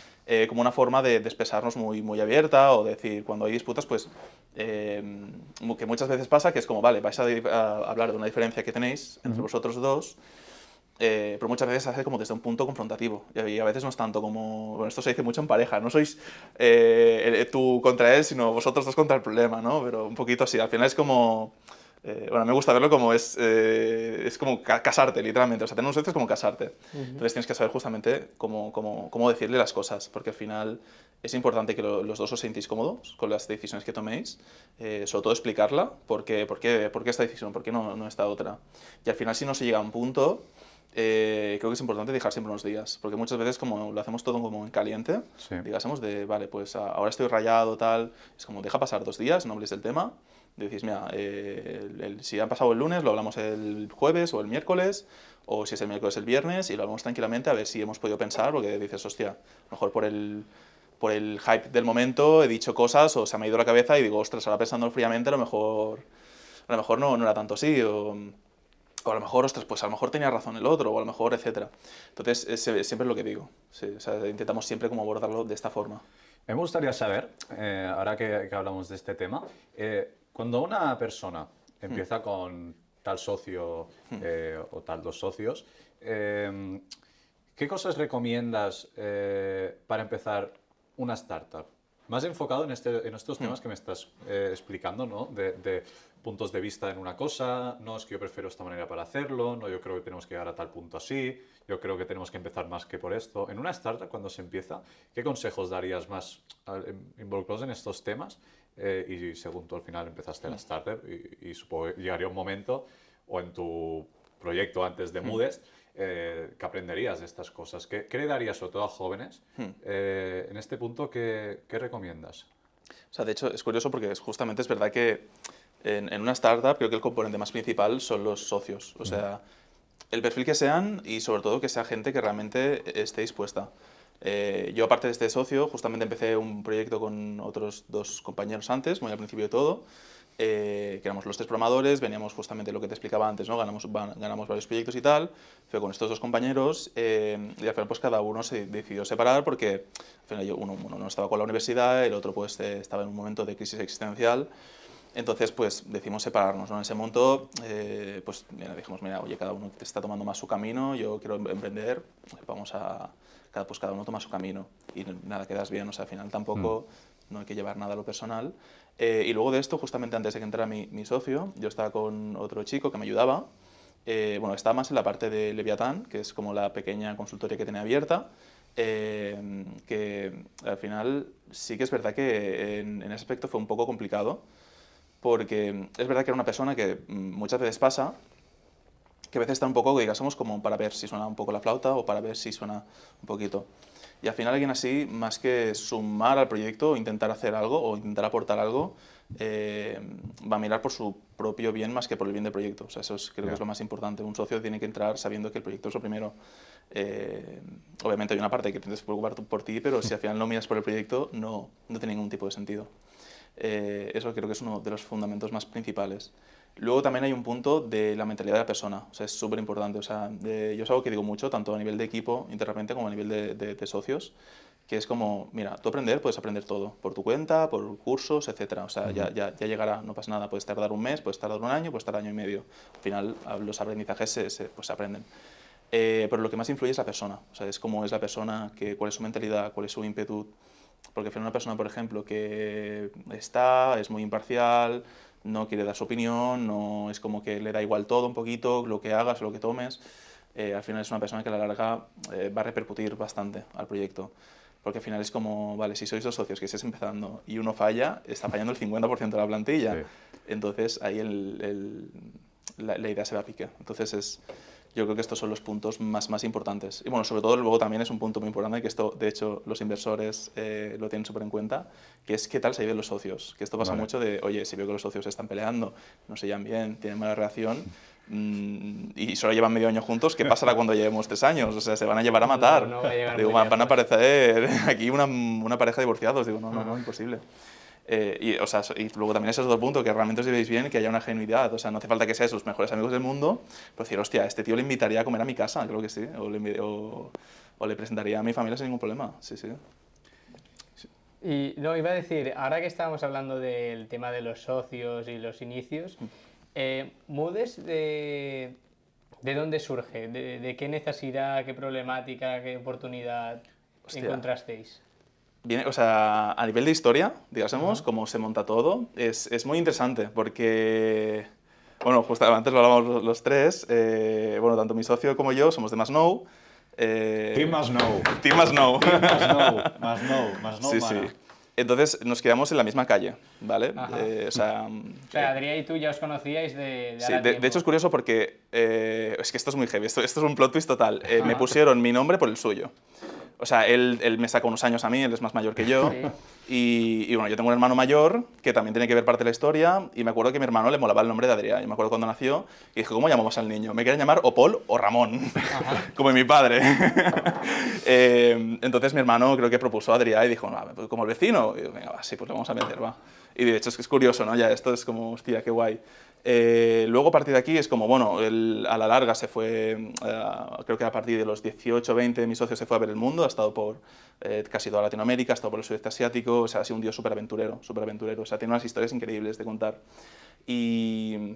como una forma de expresarnos muy abierta o decir, cuando hay disputas, pues, que muchas veces pasa que es como, vale, vais a hablar de una diferencia que tenéis entre vosotros dos, pero muchas veces se hace como desde un punto confrontativo y a veces no es tanto como, bueno, esto se dice mucho en pareja, no sois tú contra él, sino vosotros dos contra el problema, ¿no? Pero un poquito así, al final es como Bueno, me gusta verlo como es como casarte, literalmente. O sea, tener un socio es como casarte. Entonces tienes que saber justamente cómo decirle las cosas, porque al final es importante que los dos os sintáis cómodos con las decisiones que toméis, sobre todo explicarla, por qué esta decisión, por qué no esta otra. Y al final, si no se llega a un punto, creo que es importante dejar siempre unos días, porque muchas veces como lo hacemos todo como en caliente, Sí. digásemos de, vale, pues ahora estoy rayado, tal, es como deja pasar 2 días, no hables del tema, decís, mira, si han pasado el lunes, lo hablamos el jueves o el miércoles, o si es el miércoles el viernes, y lo hablamos tranquilamente a ver si hemos podido pensar, porque dices, hostia, a lo mejor por el hype del momento he dicho cosas o se me ha ido la cabeza y digo, ostras, ahora pensando fríamente a lo mejor no era tanto así, o a lo mejor, ostras, pues a lo mejor tenía razón el otro, o a lo mejor, etcétera. Entonces, siempre es lo que digo, sí, o sea, intentamos siempre como abordarlo de esta forma. Me gustaría saber, ahora que hablamos de este tema, cuando una persona empieza con tal socio o tal dos socios, ¿qué cosas recomiendas para empezar una startup? Más enfocado en estos temas que me estás explicando, ¿no? De puntos de vista en una cosa, no es que yo prefiero esta manera para hacerlo, no, yo creo que tenemos que llegar a tal punto así, yo creo que tenemos que empezar más que por esto. En una startup, cuando se empieza, ¿qué consejos darías más involucrados en estos temas? Y según tú al final empezaste la startup y supongo que llegaría un momento, o en tu proyecto antes de Mudest, que aprenderías de estas cosas. ¿Qué le darías sobre todo a jóvenes? En este punto, ¿qué recomiendas? O sea, de hecho, es curioso porque justamente es verdad que en una startup creo que el componente más principal son los socios. O sea, el perfil que sean y sobre todo que sea gente que realmente esté dispuesta. Yo aparte de este socio, justamente empecé un proyecto con otros 2 compañeros antes, muy al principio de todo, que éramos los 3 programadores, veníamos justamente lo que te explicaba antes, ¿no? Ganamos varios proyectos y tal, fue con estos 2 compañeros y al final pues cada uno se decidió separar porque al final uno no estaba con la universidad, el otro pues estaba en un momento de crisis existencial. Entonces, pues decidimos separarnos, ¿no? En ese momento, pues mira, dijimos, mira, oye, cada uno está tomando más su camino, yo quiero emprender, cada uno toma su camino y nada, quedas bien, o sea, al final tampoco no hay que llevar nada a lo personal. Y luego de esto, justamente antes de que entrara mi socio, yo estaba con otro chico que me ayudaba, bueno, estaba más en la parte de Leviatán, que es como la pequeña consultoría que tenía abierta, que al final sí que es verdad que en ese aspecto fue un poco complicado, porque es verdad que era una persona que muchas veces pasa, que a veces está un poco, digamos, como para ver si suena un poco la flauta o para ver si suena un poquito. Y al final alguien así, más que sumar al proyecto o intentar hacer algo o intentar aportar algo, va a mirar por su propio bien más que por el bien del proyecto. O sea, eso creo que es lo más importante. Un socio tiene que entrar sabiendo que el proyecto es lo primero. Obviamente hay una parte que tienes que preocupar por ti, pero si al final no miras por el proyecto, no tiene ningún tipo de sentido. Eso creo que es uno de los fundamentos más principales. Luego también hay un punto de la mentalidad de la persona, o sea, es súper importante. O sea, yo es algo que digo mucho, tanto a nivel de equipo internamente como a nivel de socios, que es como, mira, tú puedes aprender todo, por tu cuenta, por cursos, etcétera. O sea, ya llegará, no pasa nada, puedes tardar un mes, puedes tardar un año, puedes tardar año y medio. Al final, los aprendizajes pues, se aprenden. Pero lo que más influye es la persona, o sea, es cómo es la persona, cuál es su mentalidad, cuál es su ímpetu. Porque al final una persona, por ejemplo, que es muy imparcial, no quiere dar su opinión, no es como que le da igual todo un poquito, lo que hagas o lo que tomes, al final es una persona que a la larga va a repercutir bastante al proyecto. Porque al final es como, vale, si sois 2 socios que estés empezando y uno falla, está fallando el 50% de la plantilla. Sí. Entonces ahí la idea se va a pique. Entonces yo creo que estos son los puntos más importantes. Y bueno, sobre todo luego también es un punto muy importante, que esto de hecho los inversores lo tienen súper en cuenta, que es qué tal se viven los socios. Que esto pasa mucho de, oye, si veo que los socios están peleando, no se llevan bien, tienen mala relación, y solo llevan medio año juntos, ¿qué pasará cuando llevemos 3 años? O sea, se van a llevar a matar. No va a llegar digo, van a aparecer aquí una pareja de divorciados. Digo, no, imposible. Y luego también ese es otro punto, que realmente os llevéis bien, que haya una genuidad. O sea, no hace falta que seáis sus mejores amigos del mundo, pero decir, hostia, este tío le invitaría a comer a mi casa, creo que sí. O le presentaría a mi familia sin ningún problema. Sí, sí. Y no, iba a decir, ahora que estábamos hablando del tema de los socios y los inicios, Mudest, ¿de dónde surge? ¿De qué necesidad, qué problemática, qué oportunidad encontrasteis? Viene, o sea, a nivel de historia, digamos, cómo se monta todo, es muy interesante porque, Bueno, justo antes lo hablábamos los tres. Bueno, tanto mi socio como yo somos de Masnou. Team Masnou. Team Masnou. Team Masnou, Sí, sí. Entonces nos quedamos en la misma calle, ¿vale? O sea, Adrià y tú ya os conocíais de sí, ahora de hecho es curioso porque es que esto es muy heavy, esto es un plot twist total. Me pusieron mi nombre por el suyo. O sea, él me saca unos años a mí, él es más mayor que yo. Sí. Y bueno, yo tengo un hermano mayor que también tiene que ver parte de la historia. Y me acuerdo que a mi hermano le molaba el nombre de Adrià. Y me acuerdo cuando nació y dije, ¿cómo llamamos al niño? Me quieren llamar o Paul o Ramón, como mi padre. Entonces mi hermano creo que propuso a Adrià y dijo, no, pues como el vecino. Y yo, venga, va, sí, pues le vamos a meter, va. Y de hecho es que es curioso, ¿no? Ya esto es como, hostia, qué guay. Luego a partir de aquí es como, bueno, a la larga se fue, creo que a partir de los 18, 20 mi socio se fue a ver el mundo, ha estado por casi toda Latinoamérica, ha estado por el sudeste asiático, o sea, ha sido un tío súper aventurero, o sea, tiene unas historias increíbles de contar. Y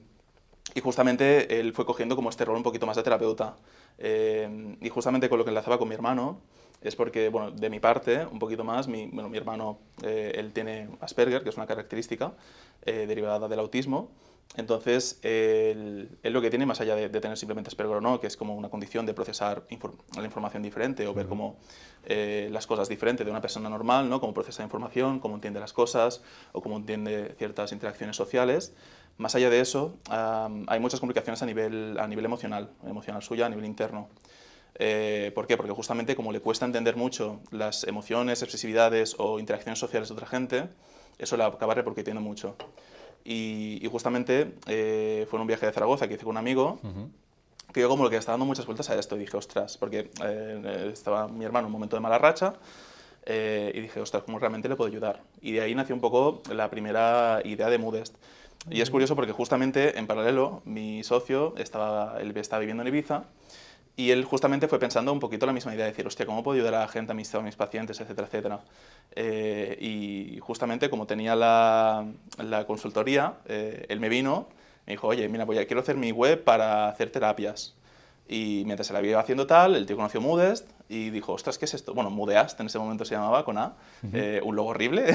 justamente él fue cogiendo como este rol un poquito más de terapeuta. Y justamente con lo que enlazaba con mi hermano, es porque, bueno, de mi parte, un poquito más, mi hermano, él tiene Asperger, que es una característica derivada del autismo. Entonces, él lo que tiene, más allá de tener simplemente Asperger o no, que es como una condición de procesar la información diferente o ver cómo las cosas diferentes de una persona normal, ¿no? Cómo procesa información, cómo entiende las cosas o cómo entiende ciertas interacciones sociales. Más allá de eso, hay muchas complicaciones a nivel emocional suya, a nivel interno. ¿Por qué? Porque justamente como le cuesta entender mucho las emociones, expresividades o interacciones sociales de otra gente, eso le acaba repercutiendo mucho. Y justamente fue en un viaje de Zaragoza que hice con un amigo, que yo como lo que estaba dando muchas vueltas a esto y dije, ostras, porque estaba mi hermano en un momento de mala racha y dije, ostras, ¿cómo realmente le puedo ayudar? Y de ahí nació un poco la primera idea de Moodest. Y es curioso porque justamente en paralelo mi socio él estaba viviendo en Ibiza y él justamente fue pensando un poquito la misma idea de decir, hostia, ¿cómo puedo ayudar a la gente, a mis pacientes, etcétera, etcétera? Y justamente como tenía la consultoría, él me vino, me dijo, oye, mira, quiero hacer mi web para hacer terapias. Y mientras se la iba haciendo tal, el tío conoció Moodest y dijo, ostras, ¿qué es esto? Bueno, Moodeast en ese momento se llamaba, con A, un logo horrible,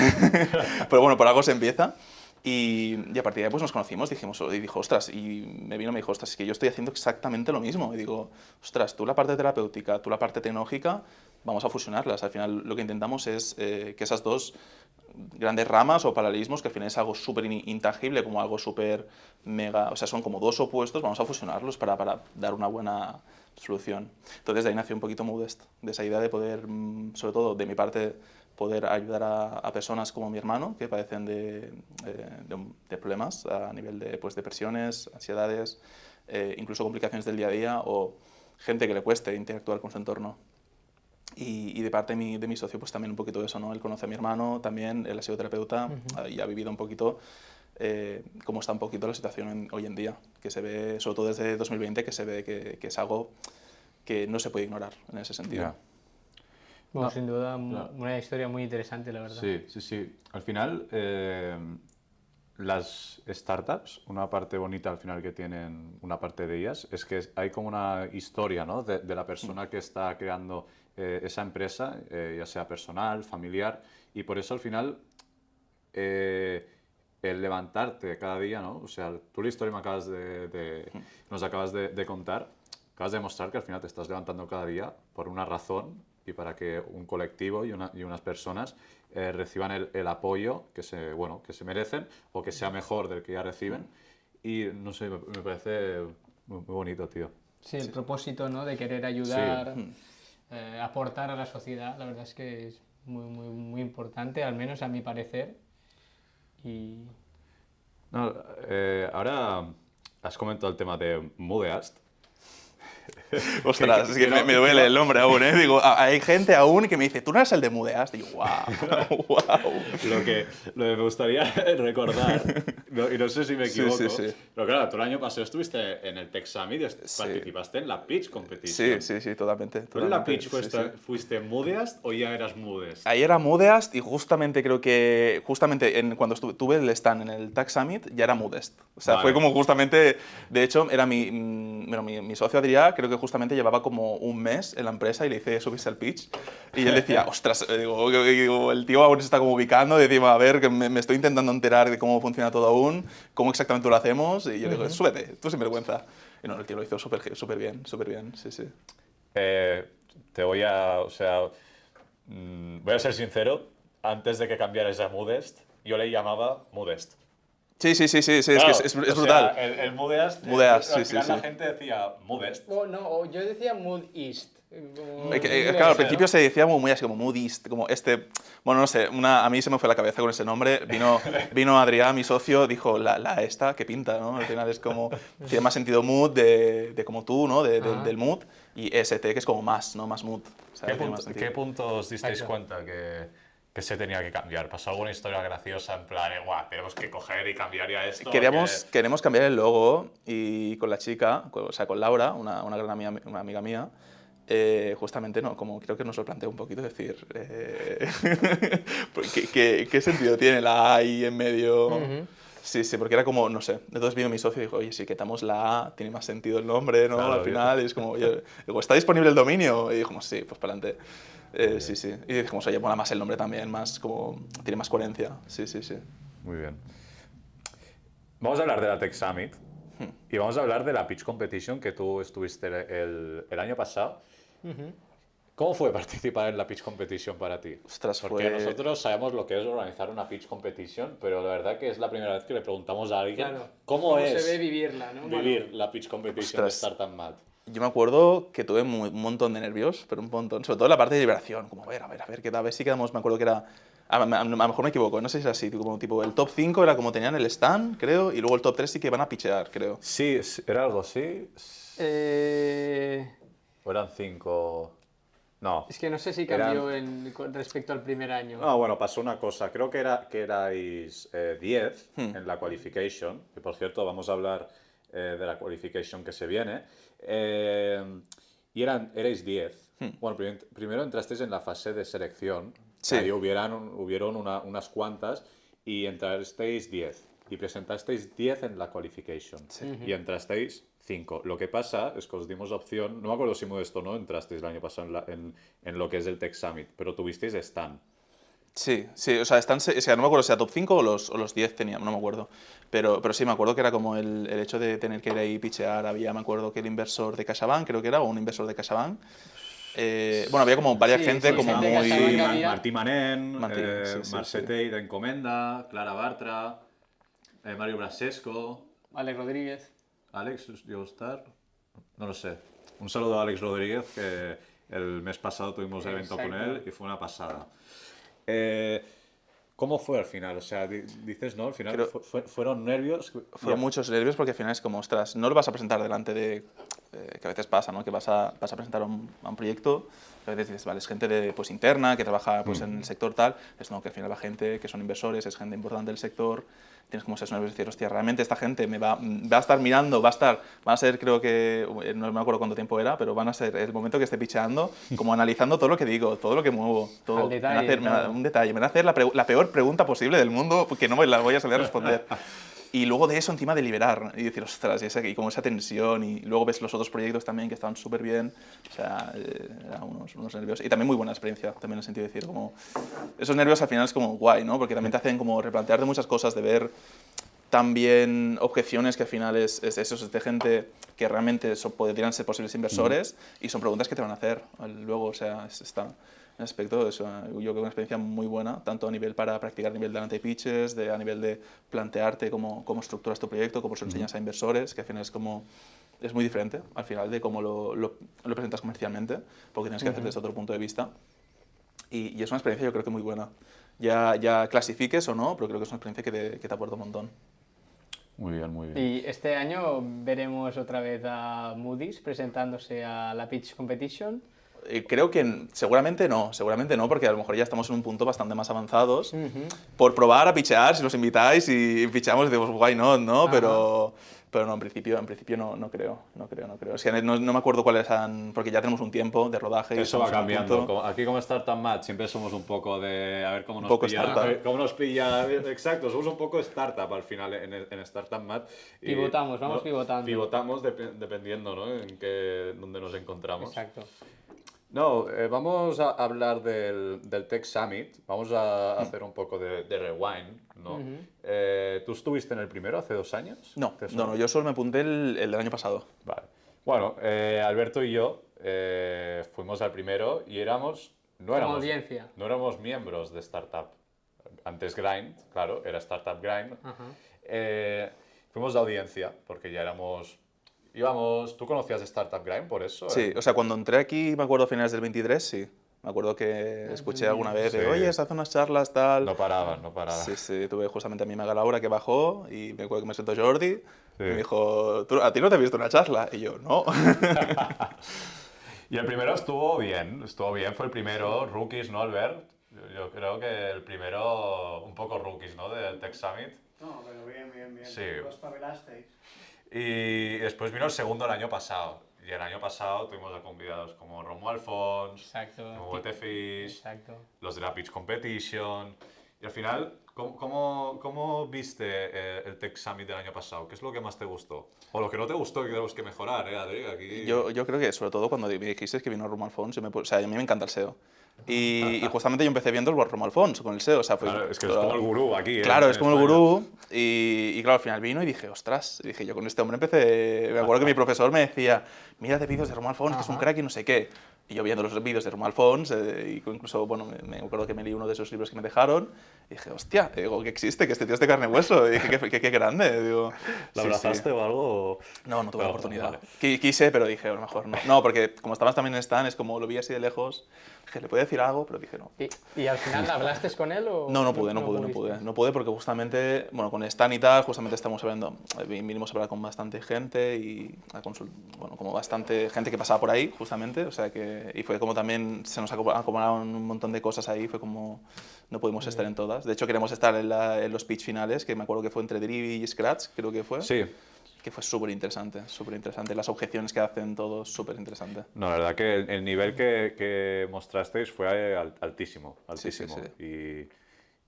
pero bueno, por algo se empieza. Y a partir de ahí pues nos conocimos, y dijo, ostras, y me dijo, ostras, es que yo estoy haciendo exactamente lo mismo. Y digo, ostras, tú la parte terapéutica, tú la parte tecnológica, vamos a fusionarlas. Al final lo que intentamos es que esas dos grandes ramas o paralelismos, que al final es algo súper intangible, como algo súper mega, o sea, son como dos opuestos, vamos a fusionarlos para dar una buena solución. Entonces de ahí nació un poquito Moodest, de esa idea de poder, sobre todo de mi parte, poder ayudar a personas como mi hermano que padecen de problemas a nivel de depresiones, ansiedades, incluso complicaciones del día a día o gente que le cueste interactuar con su entorno. Y de parte de mi socio pues también un poquito de eso, ¿no? Él conoce a mi hermano también, él ha sido terapeuta y ha vivido un poquito cómo está un poquito la situación hoy en día, que se ve, sobre todo desde 2020, que se ve que es algo que no se puede ignorar en ese sentido. Yeah. Bueno, sin duda, una historia muy interesante, la verdad. Sí, sí, sí. Al final, las startups, una parte bonita al final que tienen una parte de ellas, es que hay como una historia, ¿no? de la persona que está creando esa empresa, ya sea personal, familiar, y por eso al final el levantarte cada día, ¿no? O sea, tú la historia nos acabas de contar, acabas de demostrar que al final te estás levantando cada día por una razón y para que un colectivo y unas personas reciban el apoyo que se merecen o que sea mejor del que ya reciben. Y no sé, me parece muy bonito, tío. Sí, el propósito, ¿no? De querer ayudar, aportar a la sociedad, la verdad es que es muy importante, al menos a mi parecer. Y... No, ahora has comentado el tema de Moodeast. Ostras, es que me duele el nombre aún, ¿eh? Digo, hay gente aún que me dice, ¿tú no eres el de Moodeast? Digo, wow, wow. Lo que me gustaría recordar, y no sé si me equivoco, sí. pero claro, tú el año pasado estuviste en el Tech Summit, participaste en la Pitch Competition. Sí, totalmente. ¿Pero en la Pitch fuiste Moodeast o ya eras Moodest? Ahí era Moodeast y justamente creo que cuando tuve el stand en el Tech Summit ya era Moodest. O sea, fue como justamente, de hecho, era mi socio Adrià, creo que justamente llevaba como un mes en la empresa y le hice subirse al pitch. Y él decía, ostras, digo, el tío aún se está como ubicando, y decimos, a ver, que me estoy intentando enterar de cómo funciona todo aún, cómo exactamente lo hacemos. Y yo digo, súbete, tú sin vergüenza. Y no, el tío lo hizo súper bien, sí, sí. Te voy a, o sea, voy a ser sincero, antes de que cambiaras a Modest, yo le llamaba Modest. Sí, Claro, es que es o brutal. sea, el Modest, Moodest, al sí, final sí, la sí. gente decía Modest. No, yo decía Mood East. Claro, al principio se decía muy así, como Moody's, como este... Bueno, no sé, a mí se me fue la cabeza con ese nombre. Vino Adrián, mi socio, dijo, la esta, ¿qué pinta, no? Al final es como... Tiene más sentido mood de como tú, ¿no? Del mood. Y ST, que es como más, ¿no? Más mood. O sea, tiene más sentido. ¿Qué puntos disteis Exacto. cuenta que se tenía que cambiar? ¿Pasó alguna historia graciosa en plan, guau, tenemos que coger y cambiar ya esto? Queremos cambiar el logo y con la chica, o sea, con Laura, una gran amiga, una amiga mía, justamente no, como creo que nos lo planteó un poquito, decir, ¿qué sentido tiene la A ahí en medio? Sí, porque era como, no sé, entonces vino mi socio y dijo, oye, si quitamos la A, tiene más sentido el nombre, ¿no? Claro, Al final, y es como, oye, digo, ¿está disponible el dominio? Y dijimos, sí, pues para adelante. Sí. Y dijimos, oye, mola más el nombre también, más como, tiene más coherencia. Sí. Muy bien. Vamos a hablar de la Tech Summit y vamos a hablar de la Pitch Competition que tú estuviste el año pasado. ¿Cómo fue participar en la Pitch Competition para ti? Ostras, Porque nosotros sabemos lo que es organizar una Pitch Competition, pero la verdad que es la primera vez que le preguntamos a alguien Claro. cómo es se ve vivirla, ¿no? vivir la Pitch Competition Ostras. de Startup Mad. Yo me acuerdo que tuve un montón de nervios, pero un montón, sobre todo en la parte de liberación, como a ver, a ver si quedamos, me acuerdo que era, a lo mejor me equivoco, no sé si es así, como tipo el top 5 era como tenían el stand, creo, y luego el top 3 sí que van a pitchear, creo. Sí, era algo así. Eh, ¿O eran 5? No. es que no sé si cambió con respecto al primer año. No, bueno, pasó una cosa. Creo que erais 10 en la qualification, que por cierto vamos a hablar de la qualification que se viene. Y erais 10. Bueno, primero entrasteis en la fase de selección. Sí. Ahí hubieron unas cuantas y entrasteis 10. Y presentasteis 10 en la qualification. Y entrasteis 5. Lo que pasa es que os dimos opción, no me acuerdo si Modesto o no entrasteis el año pasado en lo que es el Tech Summit, pero tuvisteis stand. Sí, o sea, no me acuerdo si era top 5 o los 10 teníamos, no me acuerdo. Pero sí, me acuerdo que era como el hecho de tener que ir ahí y pitchear. Había, me acuerdo que el inversor de CaixaBank, creo que era, o un inversor de CaixaBank. Bueno, había como varias gente sí, como gente de muy... CaixaBank había. Martí Manén, sí. Marcete de Encomenda, Clara Bartra, Mario Brasesco, Alex Rodríguez. Alex llegó a estar, no lo sé. Un saludo a Alex Rodríguez, que el mes pasado tuvimos evento con él y fue una pasada. ¿Cómo fue al final? O sea, dices, ¿no? Al final fueron nervios. Fueron muchos nervios porque al final es como, ostras, no lo vas a presentar delante de... que a veces pasa, ¿no? Que vas a presentar a un proyecto, que a veces dices, vale, es gente pues, interna, que trabaja pues, en el sector tal, es no, que al final va gente que son inversores, es gente importante del sector, tienes como esos nervios de decir, hostia, realmente esta gente me va a estar mirando, van a ser, creo que, no me acuerdo cuánto tiempo era, pero van a ser el momento que esté picheando, como analizando todo lo que digo, todo lo que muevo, todo. Al detalle, un detalle, me van a hacer la peor pregunta posible del mundo, que no me la voy a saber responder. Y luego de eso encima de liberar y decir, ostras, y como esa tensión, y luego ves los otros proyectos también que estaban súper bien, o sea, eran unos nervios. Y también muy buena experiencia, también en el sentido de decir, como, esos nervios al final es como guay, ¿no? Porque también te hacen como replantearte muchas cosas, de ver también objeciones que al final es de gente que realmente podrían ser posibles inversores y son preguntas que te van a hacer luego, o sea, está... En ese aspecto, yo creo que una experiencia muy buena, tanto a nivel para practicar a nivel de pitches, a nivel de plantearte cómo estructuras tu proyecto, cómo se lo enseñas a inversores, que al final es muy diferente al final de cómo lo presentas comercialmente, porque tienes que hacer desde otro punto de vista. Y es una experiencia yo creo que muy buena. Ya clasifiques o no, pero creo que es una experiencia que te aporta un montón. Muy bien, muy bien. Y este año veremos otra vez a Moody's presentándose a la Pitch Competition. creo que seguramente no, porque a lo mejor ya estamos en un punto bastante más avanzados. Por probar a pichear, si nos invitáis y pichamos, decimos, why not, ¿no? Pero no, en principio no creo. Es que no me acuerdo cuáles han... Porque ya tenemos un tiempo de rodaje. Eso va cambiando. Aquí como Startup Match siempre somos un poco de... A ver cómo nos pilla. ¿Cómo nos pilla? Exacto, somos un poco startup al final en Startup Match. Pivotamos, vamos pivotando. Pivotamos dependiendo, ¿no? Dónde nos encontramos. Exacto. No, vamos a hablar del Tech Summit. Vamos a hacer un poco de rewind, ¿no? ¿Tú estuviste en el primero hace 2 años? No, yo solo me apunté el del año pasado. Vale. Bueno, Alberto y yo fuimos al primero y no éramos miembros de Startup. Antes Grind, claro, era Startup Grind. Fuimos de audiencia porque ya éramos... ¿Tú conocías Startup Grind por eso? Sí, o sea, cuando entré aquí, me acuerdo a finales del 23, sí. Me acuerdo que escuché alguna vez, oye, se hacen unas charlas, tal... No paraban. Sí, tuve justamente a mi amiga Laura que bajó y me acuerdo que me sentó Jordi y me dijo, ¿a ti no te he visto una charla? Y yo, no. Y el primero estuvo bien, fue el primero, rookies, ¿no, Albert? Yo creo que el primero, un poco rookies, ¿no, del Tech Summit. No, pero bien. Sí. Los pavelasteis. Y después vino el segundo el año pasado. Y el año pasado tuvimos a convidados como Romuald Alfons, como Wetefish, los de la Pitch Competition. Y al final, ¿cómo viste el Tech Summit del año pasado? ¿Qué es lo que más te gustó? O lo que no te gustó que tenemos que mejorar, Adri? Aquí... Yo creo que, sobre todo, cuando me dijiste que vino Romuald Alfons, o sea, a mí me encanta el SEO. Y justamente yo empecé viendo el Romuald Alfons con el SEO. O sea, claro, es que es como el gurú aquí. Claro, es como el gurú. Y claro, al final vino y dije, ostras. Dije, yo con este hombre empecé... Me acuerdo que mi profesor me decía, mira de vídeos de Romuald Alfons, que es un crack y no sé qué. Y yo viendo los vídeos de Romuald Alfons, incluso, bueno, me acuerdo que me leí uno de esos libros que me dejaron, y dije, hostia, digo, que existe, que este tío es de carne y hueso. Y dije, qué grande. Digo, ¿lo abrazaste o algo? No tuve la oportunidad. Vale. Quise, pero dije, a lo mejor no. No, porque como estabas también en Stan, es como lo vi así de lejos, dije, le puedo decir algo, pero dije no. ¿Y al final hablaste con él o...? No pude porque justamente, bueno, con Stan y tal, justamente estamos hablando, vinimos a hablar con bastante gente y como bastante gente que pasaba por ahí, justamente, o sea que, y fue como también se nos acomodaron un montón de cosas ahí, fue como no pudimos estar en todas. De hecho, queremos estar en los pitch finales, que me acuerdo que fue entre Drivi y Scratch, creo que fue. Sí. Que fue súper interesante. Las objeciones que hacen todos, súper interesante. No, la verdad que el nivel que mostrasteis fue altísimo. Sí.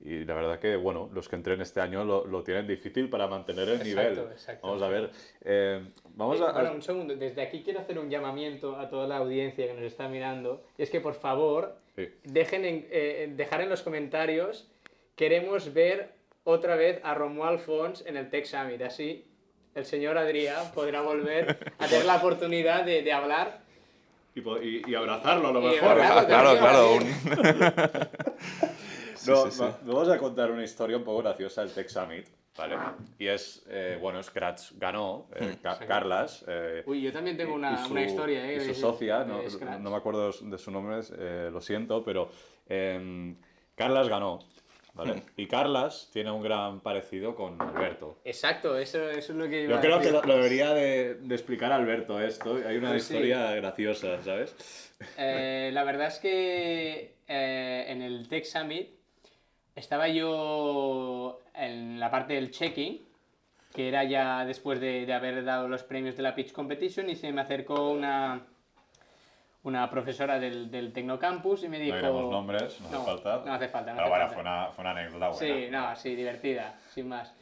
Y la verdad que, bueno, los que entren este año lo tienen difícil para mantener el nivel. Exacto. Vamos a ver. Bueno, un segundo. Desde aquí quiero hacer un llamamiento a toda la audiencia que nos está mirando. Y es que, por favor, dejar en los comentarios, queremos ver otra vez a Romuald Alfons en el Tech Summit. Así el señor Adrià podrá volver a tener la oportunidad de hablar. Y abrazarlo a lo mejor. Claro. Vamos a contar una historia un poco graciosa del Tech Summit, ¿vale? Y es, Scratch ganó, Carlas. Yo también tengo una historia. Y su socia, no me acuerdo de su nombre, lo siento, pero Carlas ganó. ¿Vale? Y Carlas tiene un gran parecido con Alberto. Exacto, eso es lo que iba Yo creo a decir. que lo debería de explicar Alberto esto. Hay una historia graciosa, ¿sabes? La verdad es que en el Tech Summit estaba yo en la parte del checking, que era ya después de haber dado los premios de la Pitch Competition, y se me acercó una profesora del Tecnocampus y me dijo... No diremos nombres, no hace falta. No hace falta. Pero bueno, fue una anécdota buena. Sí, divertida, sin más.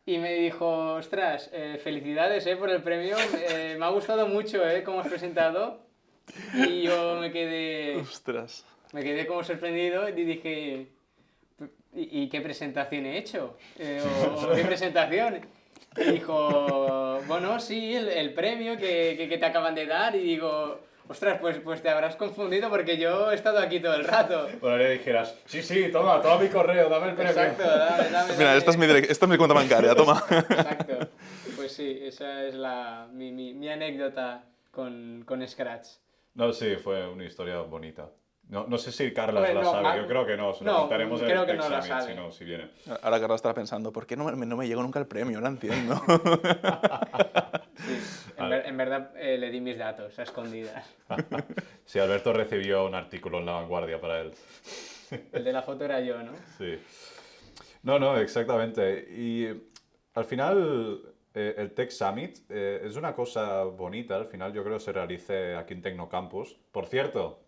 Y me dijo, ostras, felicidades por el premio, me ha gustado mucho cómo has presentado. Y yo me quedé... Ostras. Me quedé como sorprendido y dije, ¿y qué presentación he hecho? ¿O qué presentación? Y dijo, bueno, sí, el premio que te acaban de dar. Y digo... Ostras, pues te habrás confundido porque yo he estado aquí todo el rato. Bueno, le dijeras, sí, toma mi correo, dame el premio. Exacto, dame. Mira, esta es mi cuenta bancaria, toma. Exacto. Pues sí, esa es mi anécdota con Scratch. No, sí, fue una historia bonita. No sé si Carlas la sabe, yo creo que no, se lo contaremos en el Tech Summit, si viene. Ahora Carlas estará pensando, ¿por qué no me llegó nunca el premio? No entiendo. Sí. En verdad le di mis datos a escondidas. Sí, Alberto recibió un artículo en La Vanguardia para él. El de la foto era yo, ¿no? Sí. No, exactamente. Y al final, el Tech Summit es una cosa bonita. Al final, yo creo que se realice aquí en Tecnocampus. Por cierto,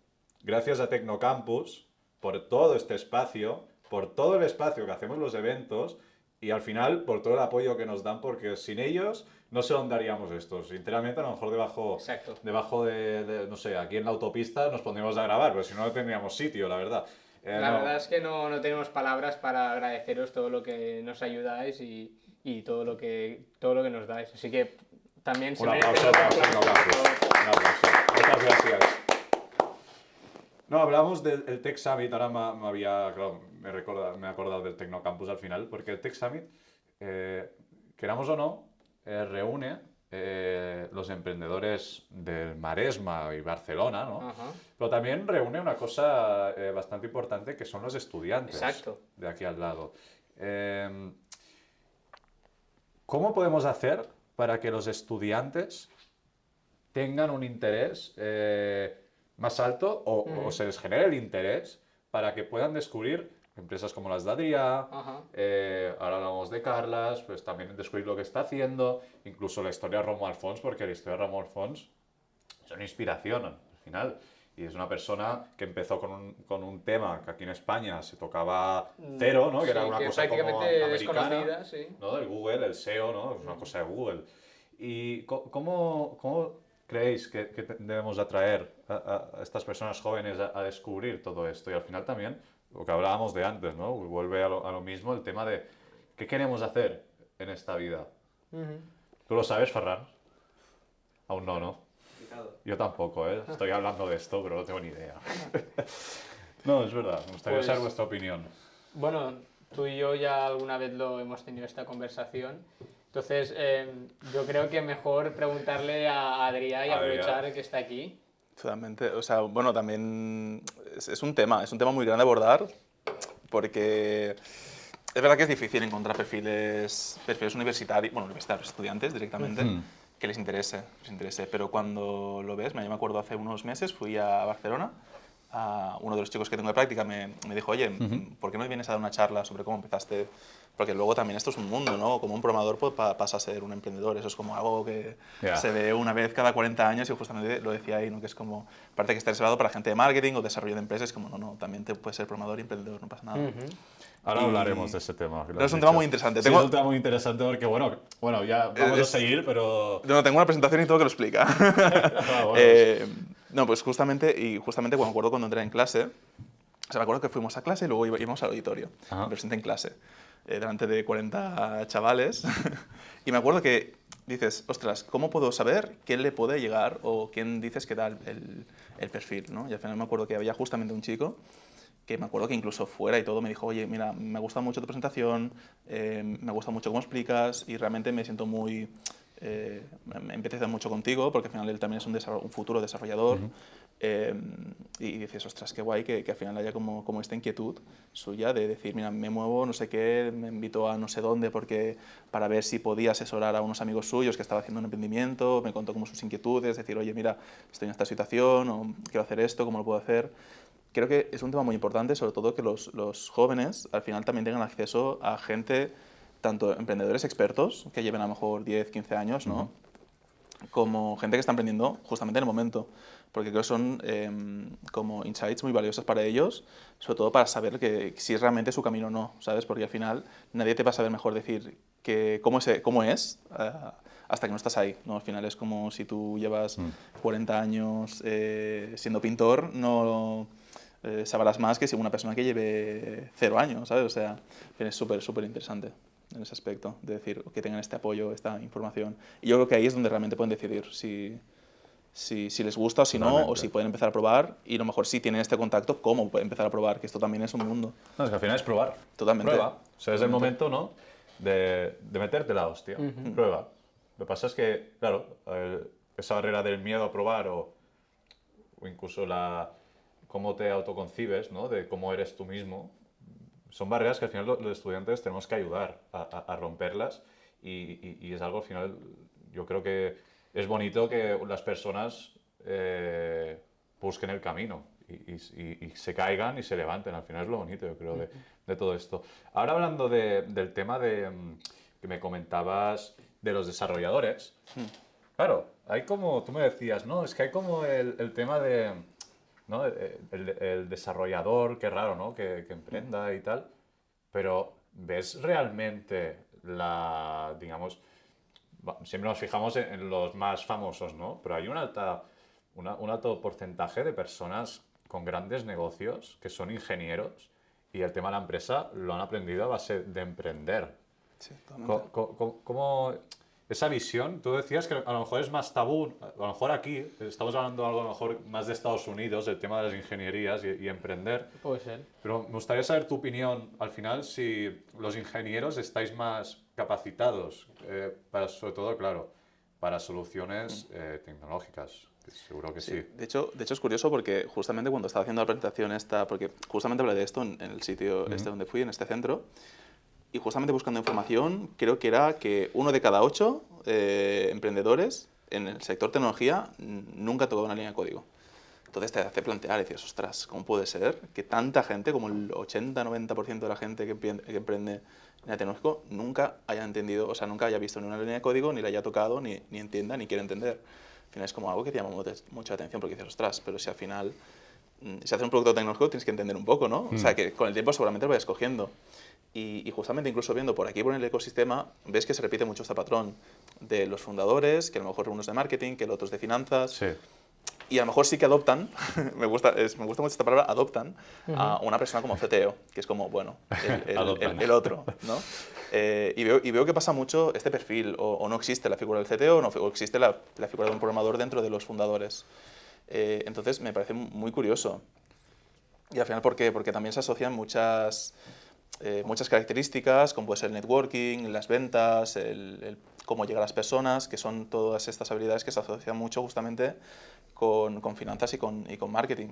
gracias a Tecnocampus por todo este espacio, por todo el espacio que hacemos los eventos y al final por todo el apoyo que nos dan, porque sin ellos no sé dónde haríamos esto. Sinceramente, a lo mejor Exacto. debajo no sé, aquí en la autopista nos pondríamos a grabar, pero si no, no tendríamos sitio, la verdad. La verdad es que no tenemos palabras para agradeceros todo lo que nos ayudáis y todo lo que nos dais. Así que también se Un merece aplauso otro para aplauso, Tecnocampus. por favor. Un aplauso. Muchas gracias. No, hablamos del Tech Summit, ahora claro, me he acordado del Tecnocampus al final, porque el Tech Summit, queramos o no, reúne los emprendedores del Maresma y Barcelona, ¿no? Ajá. Pero también reúne una cosa bastante importante que son los estudiantes Exacto. de aquí al lado. ¿Cómo podemos hacer para que los estudiantes tengan un interés más alto o se les genere el interés para que puedan descubrir empresas como las de Adrià, Ajá. ahora hablamos de Carlas, pues también descubrir lo que está haciendo, incluso la historia de Romuald Fons, porque la historia de Romuald Fons es una inspiración al final. Y es una persona que empezó con un tema que aquí en España se tocaba cero, ¿no? Que era Sí, una que cosa como prácticamente americana, desconocida, sí. ¿no? El Google, el SEO, ¿no? Es una cosa de Google. ¿Y cómo creéis que debemos atraer a estas personas jóvenes a descubrir todo esto? Y al final también, lo que hablábamos de antes, ¿no? Vuelve a lo mismo el tema de qué queremos hacer en esta vida. ¿Tú lo sabes, Ferran? Aún no, ¿no? Yo tampoco, ¿eh? Estoy hablando de esto, pero no tengo ni idea. No, es verdad. Me gustaría Pues- saber vuestra opinión. Bueno, tú y yo ya alguna vez lo hemos tenido esta conversación. Entonces, yo creo que mejor preguntarle a Adrià y Adrià. aprovechar que está aquí. Totalmente. O sea, bueno, también es un tema muy grande a abordar porque es verdad que es difícil encontrar perfiles universitarios, bueno, universitarios, estudiantes directamente, que les interese, pero cuando lo ves, yo me acuerdo hace unos meses fui a Barcelona, a uno de los chicos que tengo de práctica me dijo, oye, ¿por qué no vienes a dar una charla sobre cómo empezaste? Porque luego también esto es un mundo, ¿no? Como un programador pues, pasa a ser un emprendedor, eso es como algo que Ya. se ve una vez cada 40 años y justamente lo decía ahí, ¿no? Que es como, parece que está reservado para gente de marketing o desarrollo de empresas, como no, también te puedes ser programador y emprendedor, no pasa nada. Ahora Y- hablaremos de ese tema. que lo Pero has es un tema dicho. muy interesante. Sí, Tengo- es un tema muy interesante porque, bueno, ya vamos a Es- seguir, pero... No, tengo una presentación y todo que lo explica. Ah, bueno. No, pues justamente cuando me acuerdo cuando entré en clase, o sea, me acuerdo que fuimos a clase y luego íbamos al auditorio. Ajá. Me presenté en clase, delante de 40 chavales. Y me acuerdo que dices, ostras, ¿cómo puedo saber quién le puede llegar o quién dices que da el perfil, ¿no? Y al final me acuerdo que había justamente un chico que me acuerdo que incluso fuera y todo me dijo, oye, mira, me gusta mucho tu presentación, me gusta mucho cómo explicas y realmente me siento muy... me empatizo mucho contigo porque al final él también es un futuro desarrollador. Y dices, ostras, qué guay que al final haya como esta inquietud suya de decir, mira, me muevo, no sé qué, me invito a no sé dónde porque para ver si podía asesorar a unos amigos suyos que estaba haciendo un emprendimiento, me contó como sus inquietudes, decir, oye, mira, estoy en esta situación o quiero hacer esto, ¿cómo lo puedo hacer? Creo que es un tema muy importante, sobre todo que los jóvenes al final también tengan acceso a gente, tanto emprendedores expertos, que lleven a lo mejor 10, 15 años, ¿no? Como gente que está emprendiendo justamente en el momento, porque creo que son como insights muy valiosos para ellos, sobre todo para saber que si es realmente su camino o no, ¿sabes? Porque al final nadie te va a saber mejor decir que cómo es hasta que no estás ahí, ¿no? Al final es como si tú llevas 40 años siendo pintor, no sabrás más que si una persona que lleve 0 años, ¿sabes? O sea, es súper interesante en ese aspecto, de decir que tengan este apoyo, esta información. Y yo creo que ahí es donde realmente pueden decidir si les gusta o si no, Totalmente. o si pueden empezar a probar, y a lo mejor si tienen este contacto, cómo pueden empezar a probar, que esto también es un mundo. No, es que al final es probar. Totalmente. Prueba. O sea, es el momento, ¿no? De meterte la hostia. Prueba. Lo que pasa es que, claro, esa barrera del miedo a probar o incluso cómo te autoconcibes, ¿no? De cómo eres tú mismo, son barreras que al final los estudiantes tenemos que ayudar a romperlas y es algo al final, yo creo que es bonito que las personas busquen el camino y se caigan y se levanten. Al final es lo bonito, yo creo, de todo esto. Ahora hablando del tema que me comentabas de los desarrolladores, claro, hay como, tú me decías, ¿no? Es que hay como el tema de, ¿no? El desarrollador, qué raro, ¿no? Que emprenda y tal, pero ¿ves realmente digamos, siempre nos fijamos en los más famosos, ¿no? Pero hay un alto porcentaje de personas con grandes negocios que son ingenieros y el tema de la empresa lo han aprendido a base de emprender. Sí, totalmente. ¿Cómo esa visión? Tú decías que a lo mejor es más tabú, a lo mejor aquí, estamos hablando algo a lo mejor más de Estados Unidos, el tema de las ingenierías y emprender. Puede ser. Pero me gustaría saber tu opinión, al final, si los ingenieros estáis más capacitados, sobre todo, claro, para soluciones tecnológicas. Seguro que sí. De hecho es curioso porque justamente cuando estaba haciendo la presentación esta, porque justamente hablé de esto en el sitio donde fui, en este centro, y justamente buscando información, creo que era que 1 de cada 8 emprendedores en el sector tecnología nunca tocaba una línea de código. Entonces te hace plantear y dices, ostras, ¿cómo puede ser que tanta gente, como el 80-90% de la gente que emprende en el tecnológico, nunca haya entendido, o sea, nunca haya visto ni una línea de código, ni la haya tocado, ni entienda, ni quiere entender? Al final es como algo que te llama mucha atención porque dices, ostras, pero si al final, si haces un producto tecnológico tienes que entender un poco, ¿no? O sea, que con el tiempo seguramente lo vayas cogiendo. Y justamente incluso viendo por aquí, por el ecosistema, ves que se repite mucho este patrón de los fundadores, que a lo mejor unos de marketing, que el otros de finanzas. Sí. Y a lo mejor sí que adoptan, me gusta mucho esta palabra, adoptan a una persona como CTO, que es como, bueno, el otro, ¿no? Y veo que pasa mucho este perfil, o no existe la figura del CTO, o existe la figura de un programador dentro de los fundadores. Entonces me parece muy curioso. Y al final, ¿por qué? Porque también se asocian muchas características, como puede ser el networking, las ventas, el cómo llegar a las personas, que son todas estas habilidades que se asocian mucho justamente con finanzas y con marketing.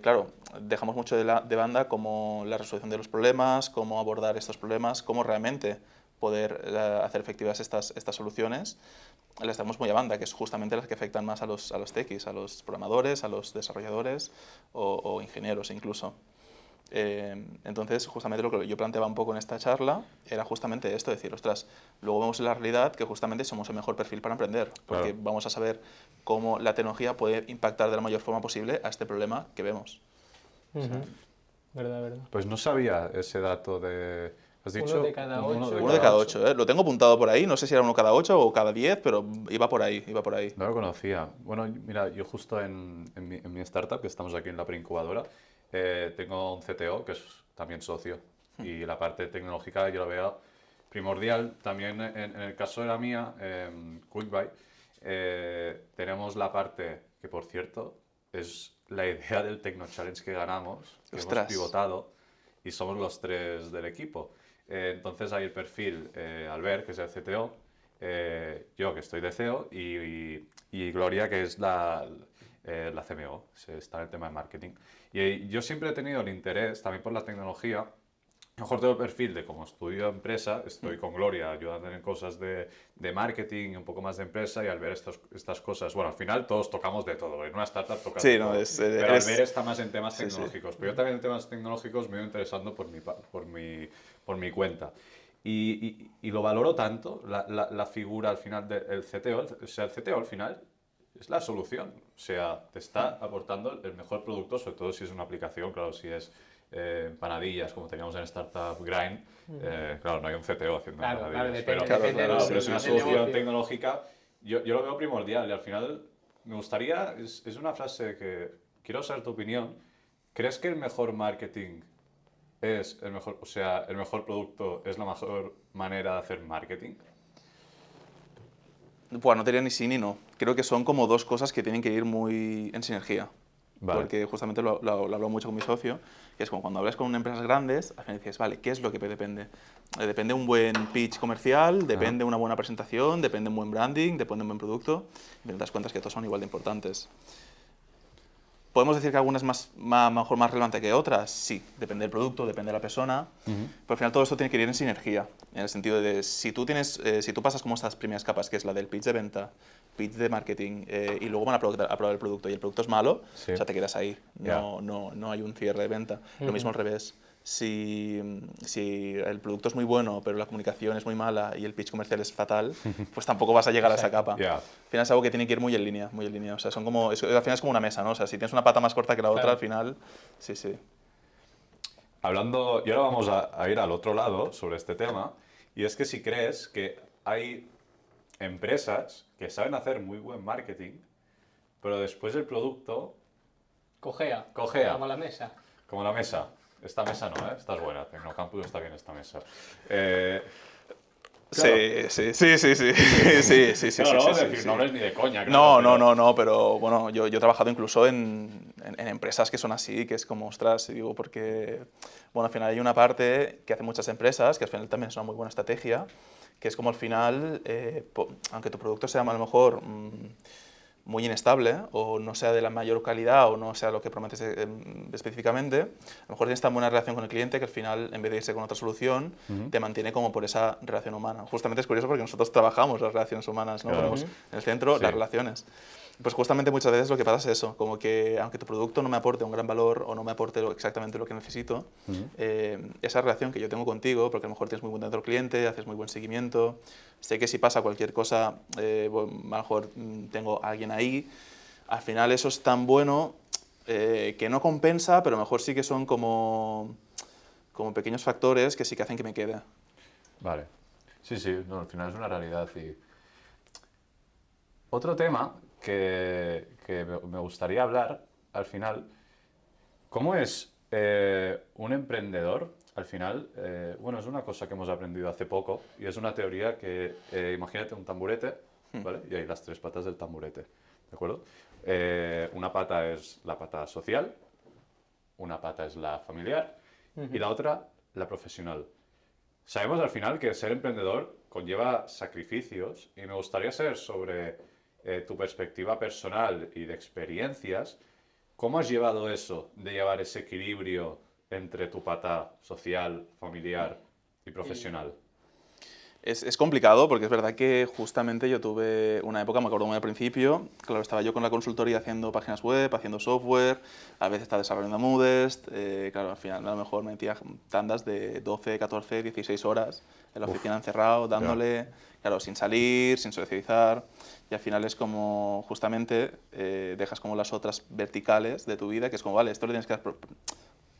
Claro, dejamos mucho de banda como la resolución de los problemas, cómo abordar estos problemas, cómo realmente poder hacer efectivas estas soluciones. Las damos muy a banda, que es justamente las que afectan más a los techies, a los programadores, a los desarrolladores o ingenieros incluso. Entonces, justamente lo que yo planteaba un poco en esta charla era justamente esto, decir, ostras, luego vemos en la realidad que justamente somos el mejor perfil para emprender, porque vamos a saber cómo la tecnología puede impactar de la mayor forma posible a este problema que vemos. Verdad. Pues no sabía ese dato de... ¿Has dicho? 1 de cada 8. 1 de cada 8, ¿eh? Lo tengo apuntado por ahí, no sé si era 1 cada 8 o cada 10, pero iba por ahí. No lo conocía. Bueno, mira, yo justo en mi startup, que estamos aquí en la preincubadora, tengo un CTO que es también socio y la parte tecnológica yo la veo primordial. También en el caso de la mía, Quickbuy, tenemos la parte que, por cierto, es la idea del Tecno Challenge que ganamos, que hemos pivotado y somos los 3 del equipo. Entonces hay el perfil Albert, que es el CTO, yo que estoy de CEO y Gloria, que es la CMO, está en el tema de marketing. Y yo siempre he tenido el interés también por la tecnología. A lo mejor tengo el perfil de como estudio empresa, estoy con Gloria ayudando en cosas de marketing, un poco más de empresa, y al ver estas cosas, bueno, al final todos tocamos de todo, en una startup tocamos de todo, pero al ver está más en temas tecnológicos. Pero yo también en temas tecnológicos me he ido interesando por mi cuenta. Y lo valoro tanto, la figura al final del CTO, o sea, el CTO al final es la solución, o sea, te está aportando el mejor producto, sobre todo si es una aplicación, claro, si es empanadillas, como teníamos en Startup Grind, claro, no hay un CTO haciendo empanadillas, pero es una solución tecnológica, yo lo veo primordial y al final me gustaría, es una frase que quiero saber tu opinión, ¿crees que el mejor marketing es el mejor, o sea, el mejor producto es la mejor manera de hacer marketing? Pues no diría ni sí ni no. Creo que son como dos cosas que tienen que ir muy en sinergia. Vale. Porque justamente lo hablo mucho con mi socio, que es como cuando hablas con empresas grandes, al final dices, vale, ¿qué es lo que depende? Depende un buen pitch comercial, depende una buena presentación, depende un buen branding, depende un buen producto, y te das cuenta que todos son igual de importantes. ¿Podemos decir que alguna es mejor más relevante que otras? Sí, depende del producto, depende de la persona, pero al final todo esto tiene que ir en sinergia, en el sentido de si tú pasas como estas primeras capas, que es la del pitch de venta, pitch de marketing, y luego van a probar el producto y el producto es malo, Sí. o sea, te quedas ahí, no hay un cierre de venta. Lo mismo al revés. Si el producto es muy bueno, pero la comunicación es muy mala y el pitch comercial es fatal, pues tampoco vas a llegar a esa capa. Yeah. Al final es algo que tiene que ir muy en línea, muy en línea. O sea, al final es como una mesa, ¿no? O sea, si tienes una pata más corta que la otra, Claro. al final, sí, sí. Hablando, y ahora vamos a ir al otro lado sobre este tema, y es que si crees que hay empresas que saben hacer muy buen marketing, pero después el producto, Cojea. Cojea. Como la mesa. como la mesa, esta mesa no, ¿eh? Esta es buena, Tecnocampus está bien esta mesa. Sí, sí, sí, sí, sí, sí, sí, sí, Claro, no sí, vamos a sí, decir sí. nombres ni de coña, No, claro, no, no, no, pero bueno, yo he trabajado incluso en empresas que son así, que es como, ostras, digo, porque, bueno, al final hay una parte que hacen muchas empresas, que al final también es una muy buena estrategia, que es como al final, aunque tu producto sea a lo mejor muy inestable o no sea de la mayor calidad o no sea lo que prometes específicamente, a lo mejor tienes tan buena relación con el cliente que al final, en vez de irse con otra solución, te mantiene como por esa relación humana. Justamente es curioso porque nosotros trabajamos las relaciones humanas, ¿no? Claro. Ponemos en el centro Sí. las relaciones. Pues justamente muchas veces lo que pasa es eso, como que aunque tu producto no me aporte un gran valor o no me aporte exactamente lo que necesito, esa relación que yo tengo contigo, porque a lo mejor tienes muy buen trato al cliente, haces muy buen seguimiento, sé que si pasa cualquier cosa, a lo mejor tengo a alguien ahí, al final eso es tan bueno que no compensa, pero a lo mejor sí que son como pequeños factores que sí que hacen que me quede. Vale. Sí, sí, no, al final es una realidad. Y otro tema que me gustaría hablar al final, ¿cómo es un emprendedor? Al final, bueno, es una cosa que hemos aprendido hace poco y es una teoría que, imagínate un tamburete, ¿vale? Y hay las tres patas del tamburete, ¿de acuerdo? Una pata es la pata social, una pata es la familiar y la otra la profesional. Sabemos al final que ser emprendedor conlleva sacrificios y me gustaría saber sobre tu perspectiva personal y de experiencias, ¿cómo has llevado eso de llevar ese equilibrio entre tu pata social, familiar y profesional? Es complicado porque es verdad que justamente yo tuve una época, me acuerdo muy al principio, claro, estaba yo con la consultoría haciendo páginas web, haciendo software, a veces estaba desarrollando Modest, claro, al final a lo mejor me metía tandas de 12, 14, 16 horas en la oficina encerrado, dándole, claro, sin salir, sin socializar, y al final es como justamente dejas como las otras verticales de tu vida, que es como, vale, esto le tienes que dar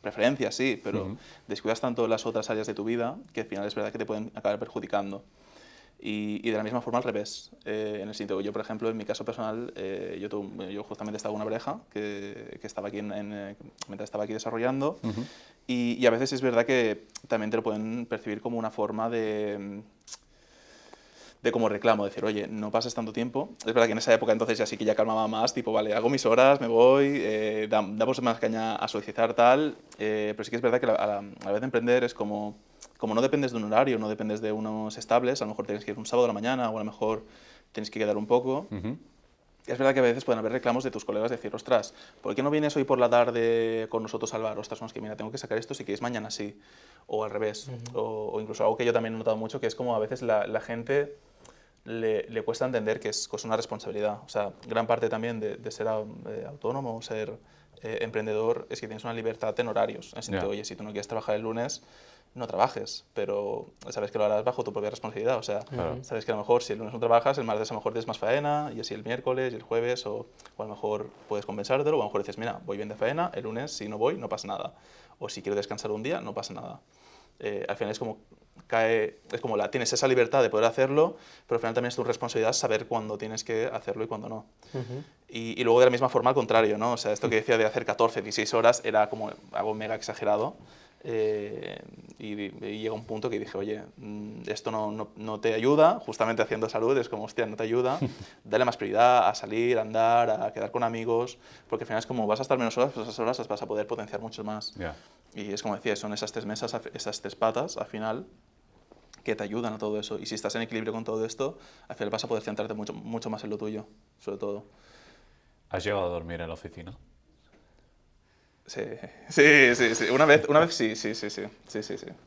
preferencias, sí, pero descuidas tanto las otras áreas de tu vida que al final es verdad que te pueden acabar perjudicando. Y de la misma forma al revés. En el sentido, yo por ejemplo, en mi caso personal, yo justamente estaba con una pareja que estaba aquí mientras estaba aquí desarrollando y a veces es verdad que también te lo pueden percibir como una forma de como reclamo, decir, oye, no pases tanto tiempo. Es verdad que en esa época entonces ya sí que ya calmaba más, tipo, vale, hago mis horas, me voy, damos más caña a solicitar tal, pero sí que es verdad que a la vez de emprender es como no dependes de un horario, no dependes de unos estables, a lo mejor tienes que ir un sábado a la mañana o a lo mejor tienes que quedar un poco. Es verdad que a veces pueden haber reclamos de tus colegas, decir, ostras, ¿por qué no vienes hoy por la tarde con nosotros al bar? Ostras, no, es que mira, tengo que sacar esto si quieres mañana sí, o al revés, o incluso algo que yo también he notado mucho, que es como a veces la gente le cuesta entender que es una responsabilidad. O sea, gran parte también de ser autónomo o ser emprendedor es que tienes una libertad en horarios. En el sentido, oye, si tú no quieres trabajar el lunes, no trabajes, pero sabes que lo harás bajo tu propia responsabilidad. O sea, sabes que a lo mejor si el lunes no trabajas, el martes a lo mejor tienes más faena, y así el miércoles y el jueves, o a lo mejor puedes compensártelo, o a lo mejor dices, mira, voy bien de faena, el lunes si no voy, no pasa nada. O si quiero descansar un día, no pasa nada. Al final es como tienes esa libertad de poder hacerlo, pero al final también es tu responsabilidad saber cuándo tienes que hacerlo y cuándo no. Y luego de la misma forma al contrario, ¿no? O sea, esto que decía de hacer 14, 16 horas era como algo mega exagerado. Y llega un punto que dije, oye, esto no te ayuda, justamente haciendo salud, es como, hostia, no te ayuda, dale más prioridad a salir, a andar, a quedar con amigos, porque al final es como vas a estar menos horas, pues esas horas las vas a poder potenciar mucho más. Y es como decía, son esas tres mesas, esas tres patas al final que te ayudan a todo eso. Y si estás en equilibrio con todo esto, al final vas a poder centrarte mucho más en lo tuyo, sobre todo. ¿Has llegado a dormir en la oficina? Sí. Una vez sí.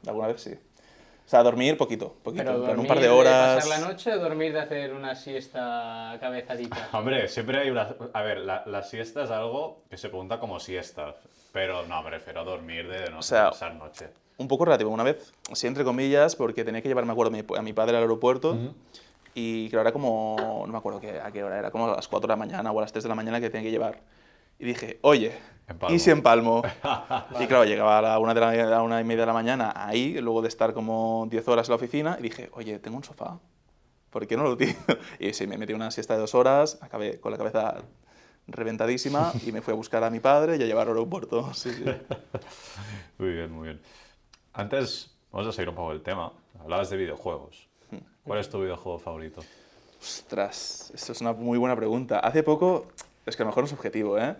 Alguna vez sí. O sea, dormir poquito. Pero En plan, dormir un par de horas. pasar la noche o dormir de hacer una siesta cabezadita. Hombre, siempre hay una... A ver, la siesta es algo que se pregunta como siesta, pero no, me refiero a dormir de no sea, pasar noche. Un poco relativo. Una vez, sí, entre comillas, porque tenía que llevar, me acuerdo, a mi padre al aeropuerto. Y claro, era como, no me acuerdo a qué hora, era como a las 4 de la mañana o a las 3 de la mañana que tenía que llevar. Y dije, oye, ¿y si empalmo? Y claro, llegaba a la 1:30 de la mañana ahí, luego de estar como 10 horas en la oficina, y dije, oye, tengo un sofá, ¿por qué no lo utilizo? Y sí, me metí una siesta de 2 horas, acabé con la cabeza reventadísima y me fui a buscar a mi padre y a llevar al aeropuerto. Sí. Muy bien. Antes, vamos a seguir un poco el tema. Hablabas de videojuegos. ¿Cuál es tu videojuego favorito? Ostras, esto es una muy buena pregunta. Hace poco, es que a lo mejor no es objetivo, ¿eh?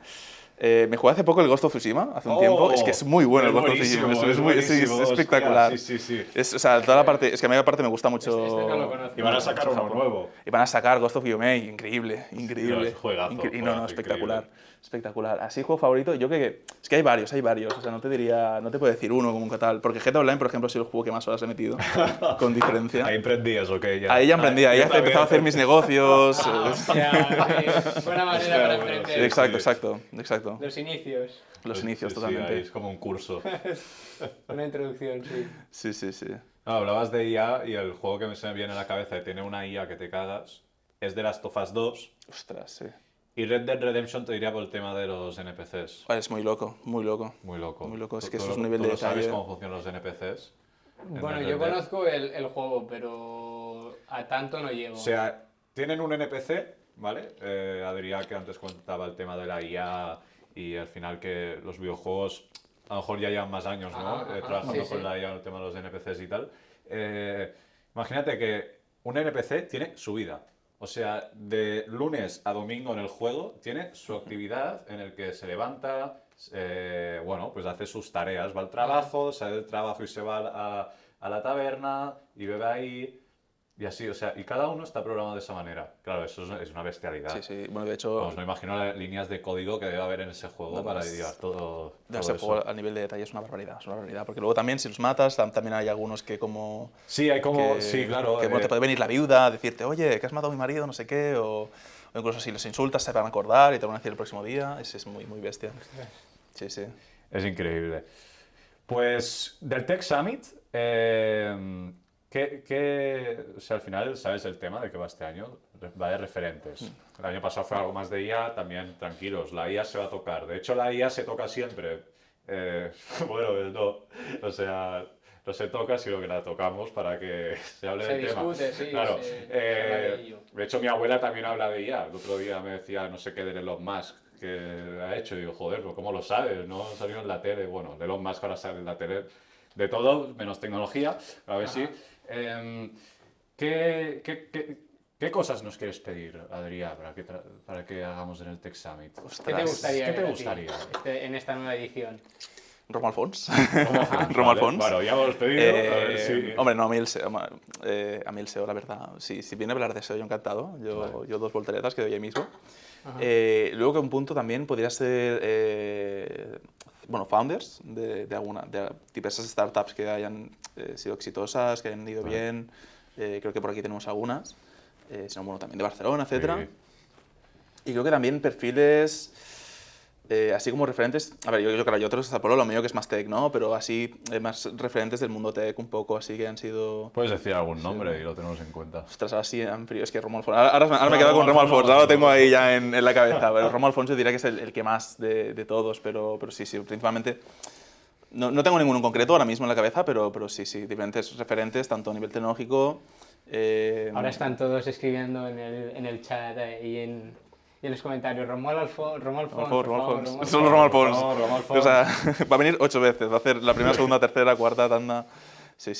Me jugué hace poco el Ghost of Tsushima, hace un tiempo. Es que es muy bueno el Ghost of Tsushima. Es espectacular. Hostia, sí. O sea, toda la parte... Es que a mí la parte me gusta mucho... Este no lo conozco. Y van a sacar uno nuevo. Y van a sacar Ghost of Yomei, increíble. Dios, juegazo, Espectacular. Espectacular. Así, juego favorito, yo creo que... Es que hay varios. O sea, no te puedo decir uno como tal. Porque GTA Online, por ejemplo, ha sido el juego que más horas he metido, con diferencia. Ahí emprendías, ok, ya. Ahí ya emprendía, ahí empezaba a hacer mis negocios. Buena manera para emprender. Exacto. Los inicios. Los inicios, Sí, totalmente. ahí es como un curso. Una introducción, sí. Sí. No, hablabas de IA y el juego que se me viene a la cabeza de tener una IA que te cagas es The Last of Us 2 Ostras, sí. y Red Dead Redemption te diría por el tema de los NPCs. Es muy loco. Muy loco. Muy loco, es que ¿Tú eso es un nivel de ¿Tú sabes detalle. cómo funcionan los NPCs? Bueno, yo conozco el juego, pero a tanto no llego. O sea, tienen un NPC, ¿vale? Adrià, que antes contaba el tema de la IA y al final que los videojuegos a lo mejor ya llevan más años, ¿no? Trabajando sí. con la IA en el tema de los NPCs y tal. Imagínate que un NPC tiene su vida. O sea, de lunes a domingo en el juego tiene su actividad en el que se levanta, bueno, pues hace sus tareas, va al trabajo, sale del trabajo y se va a la taberna y bebe ahí. Y así, o sea, y cada uno está programado de esa manera. Claro, eso es una bestialidad. Sí. Bueno, de hecho... Vamos, no imagino las líneas de código que debe haber en ese juego para llevar todo ese eso. juego al nivel de detalle es una barbaridad. Porque luego también, si los matas, también hay algunos que como... Sí, hay como... sí, claro. Que te puede venir la viuda a decirte, oye, que has matado a mi marido, no sé qué, o incluso si los insultas se van a acordar y te van a decir el próximo día. Es muy bestia. Sí. Es increíble. Pues, del Tech Summit... o sea, al final, ¿sabes el tema de que va este año? Va de referentes. El año pasado fue algo más de IA, también tranquilos, la IA se va a tocar. De hecho, la IA se toca siempre. Bueno, no, o sea, no se toca, sino que la tocamos para que se hable del tema. Se discute, sí. Claro. De De hecho, mi abuela también habla de IA. El otro día me decía no sé qué de Elon Musk que ha hecho. Y digo, joder, ¿cómo lo sabes? No salió en la tele. Bueno, de Elon Musk ahora sale en la tele de todo, menos tecnología. A ver si... ¿Qué cosas nos quieres pedir, Adrià, para que hagamos en el Tech Summit? ¿Qué te gustaría? ¿Qué te gustaría? En esta nueva edición. Romo Alfons. Romo Alfons. Bueno, ya hemos pedido. A ver si... Hombre, no, a mí el SEO, la verdad. Si viene a hablar de SEO, yo encantado. Yo 2 volteretas que doy ahí mismo. Luego que un punto también podría ser... founders de diversas startups que hayan sido exitosas, que hayan ido bien. Creo que por aquí tenemos algunas. Sino, bueno, también de Barcelona, etc. Sí. Y creo que también perfiles, así como referentes... A ver, yo otros hasta por lo mío que es más tech, ¿no? Pero así, más referentes del mundo tech un poco, así que han sido... Puedes decir algún nombre y lo tenemos en cuenta. Ostras, ahora sí, es que Romo Alfons... Ahora me he quedado con Romo Alfons, ahora lo tengo ahí ya en la cabeza. Pero Romo Alfons yo diría que es el que más de todos, pero sí, principalmente... No tengo ninguno en concreto ahora mismo en la cabeza, pero sí, diferentes referentes, tanto a nivel tecnológico... Ahora están todos escribiendo en el chat y en los comentarios. Romuald Alfons. Solo Romo Alfons. No, Romo Alfons. O sea, va a venir 8 veces, va a hacer la primera, segunda, tercera, cuarta tanda. Sí.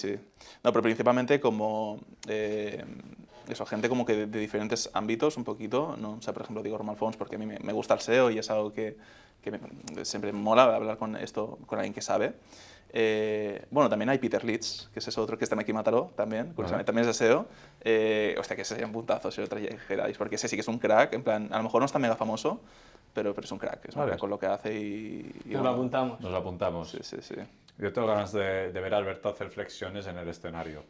No, pero principalmente como... gente como que de diferentes ámbitos un poquito, ¿no? O sea, por ejemplo, digo Romo Alfons porque a mí me gusta el SEO y es algo que siempre me mola hablar con alguien que sabe. Bueno, también hay Peter Leeds, que es otro que está en Aquí Mataró también, curiosamente, también es de SEO. Hostia, que sería un puntazo si lo trajerais, porque ese sí que es un crack, en plan, a lo mejor no está mega famoso, pero es un crack, es un Vale. crack con lo que hace y Nos lo bueno, apuntamos. Nos apuntamos. Sí, sí, sí. Yo tengo ganas de ver a Alberto hacer flexiones en el escenario.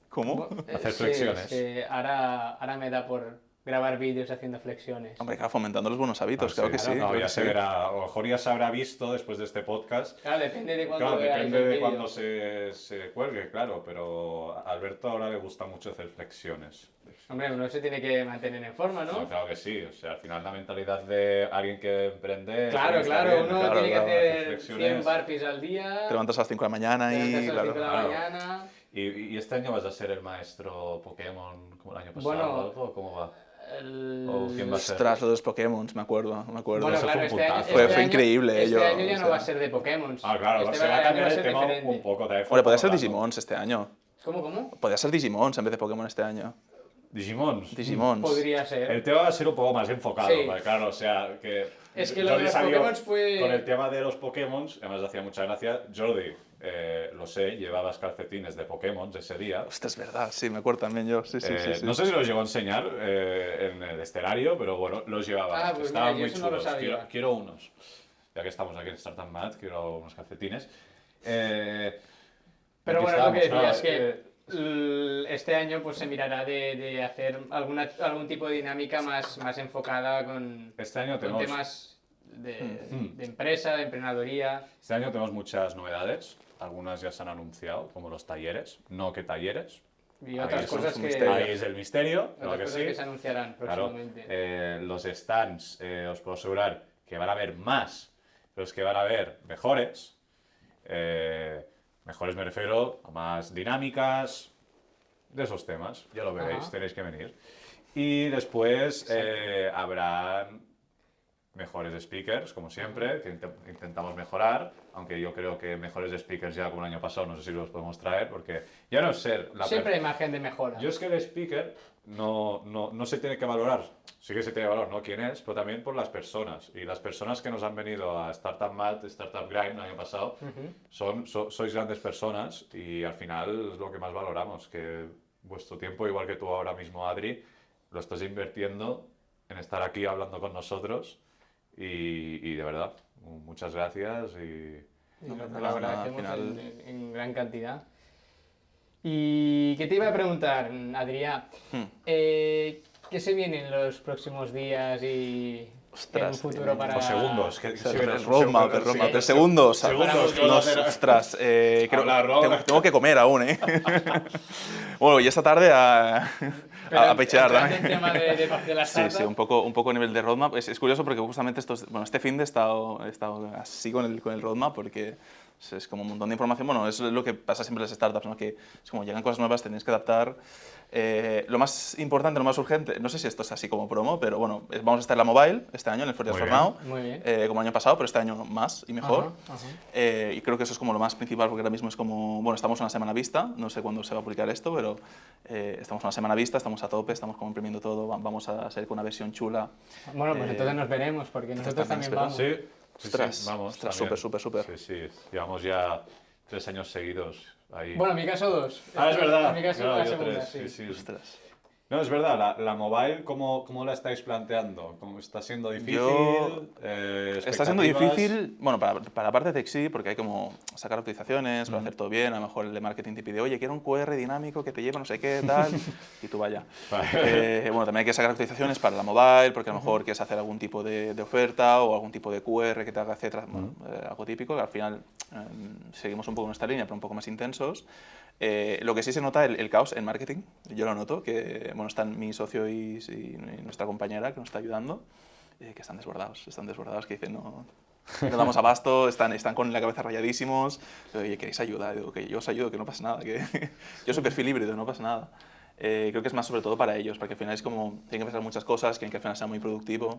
¿Cómo? Hacer Sí, flexiones. es que ahora me da por grabar vídeos haciendo flexiones. Hombre, claro, fomentando los buenos hábitos, claro que sí. No, claro ya que se sí. verá, a lo mejor ya se habrá visto después de este podcast. Claro, depende de cuándo Claro, veáis depende el de vídeo. cuándo se cuelgue, claro, pero a Alberto ahora le gusta mucho hacer flexiones. Hombre, uno se tiene que mantener en forma, ¿no? No, claro que sí, o sea, al final la mentalidad de alguien que emprende... Claro, está claro, bien, uno claro, tiene que claro, hacer flexiones. 100 burpees al día, Te levantas a las 5 de la mañana te y levantas a las 5 de la claro. mañana. ¿Y este año vas a ser el maestro Pokémon como el año pasado Bueno, o algo? ¿Cómo va? El- ¿O quién va a ser? Ostras, lo de los Pokémon, me acuerdo. Bueno, Eso claro, fue un puntazo. Fue año- increíble, Este yo, año ya o no sea. va a ser de Pokémon. Ah, claro, Este se va a año cambiar el ser tema diferente. un poco. También fue Hombre, podría ser hablando. Digimons este año. ¿Cómo? Podría ser Digimons en vez de Pokémon este año. Digimons. Digimons. Podría ser. El tema va a ser un poco más enfocado, Sí. porque claro, o sea, que... Es que lo Jordi de los salió Pokémon fue- Con el tema de los Pokémon, además hacía mucha gracia, Jordi, lo sé, llevabas calcetines de Pokémon ese día. Ostras, es verdad, sí, me acuerdo también yo. Sí, sí, sí, sí. No sé si los llegó a enseñar en el escenario, pero bueno, los llevaba. Ah, pues Estaban mira, yo muy eso no lo chulos. sabía. Quiero unos. Ya que estamos aquí en Startup Mad, quiero unos calcetines. Pero Pero bueno, lo que decía es que este año pues se mirará de hacer algún tipo de dinámica más enfocada con, Este año con tenemos... temas de empresa, de emprenedoría. Este año tenemos muchas novedades, algunas ya se han anunciado, como los talleres, no que talleres. Y Ahí otras es cosas un que, misterio. Ahí es el misterio, claro otras que cosas sí. que se anunciarán Claro, próximamente. los stands, os puedo asegurar que van a haber más, pero es que van a haber mejores. Mejores me refiero a más dinámicas, de esos temas, ya lo veréis, Ajá. tenéis que venir. Y después habrán mejores speakers, como siempre, que intentamos mejorar, aunque yo creo que mejores speakers ya como el año pasado, no sé si los podemos traer, porque ya no es ser la Siempre hay margen de mejora. Yo es que el speaker no se tiene que valorar, sí que se tiene que valorar, ¿no? Quién es, pero también por las personas. Y las personas que nos han venido a Startup Mad, Startup Grind el año pasado, sois grandes personas y al final es lo que más valoramos, que vuestro tiempo, igual que tú ahora mismo, Adri, lo estás invirtiendo en estar aquí hablando con nosotros y de verdad, muchas gracias y... Y No, lo no pasa nada, agradecemos al final- en gran cantidad. ¿Y qué te iba a preguntar, Adrián? ¿Qué se viene en los próximos días y en un Ostras, futuro para...? O segundos. Que, O sea, sí, el sí, roadmap, sí, el roadmap. sí, El segundos. segundos que No, vas a hacer. ostras, Hablar, ¿no? tengo que comer aún, ¿eh? Bueno, y esta tarde a pechear entrando también. en tema de las Sí, sí, startups. un poco a nivel de roadmap. Es curioso porque justamente este fin de he estado así con el roadmap porque es como un montón de información. Bueno, es lo que pasa siempre en las startups, ¿no? Que es como llegan cosas nuevas, tenéis que adaptar. Lo más importante, lo más urgente, no sé si esto es así como promo, pero bueno, vamos a estar en la mobile este año, en el Forjas Muy for bien. Now, Muy bien. como el año pasado, pero este año más y mejor. Ajá, ajá. Y creo que eso es como lo más principal, porque ahora mismo es como, bueno, estamos una semana vista, no sé cuándo se va a publicar esto, pero estamos una semana vista, estamos a tope, estamos como imprimiendo todo, vamos a salir con una versión chula. Bueno, pues entonces nos veremos, porque nosotros también también vamos. Sí, sí, Ostras, sí, vamos. ostras, también. súper. Sí, sí, llevamos ya 3 años seguidos ahí. Bueno, en mi caso 2. Es verdad. En mi caso Claro, la yo segunda, 3, sí. Ostras. No, es verdad, la mobile, ¿cómo la estáis planteando? ¿Está siendo difícil? Está siendo ¿Expectativas? difícil, bueno, para la parte de tech sí, porque hay como sacar actualizaciones para hacer todo bien. A lo mejor el de marketing te pide, oye, quiero un QR dinámico que te lleva no sé qué, tal, y tú vaya. Bueno, también hay que sacar actualizaciones para la mobile, porque a lo mejor quieres hacer algún tipo de oferta o algún tipo de QR que te haga hacer algo típico, que al final seguimos un poco nuestra línea, pero un poco más intensos. Lo que sí se nota el caos en marketing, yo lo noto, que bueno, están mi socio y nuestra compañera que nos está ayudando, que están desbordados, que dicen no damos abasto, están con la cabeza rayadísimos, oye, ¿queréis ayuda? Digo, que yo os ayudo, que no pasa nada, que yo soy perfil híbrido, no pasa nada. Creo que es más sobre todo para ellos, porque al final es como, tienen que pensar muchas cosas, quieren que al final sea muy productivo,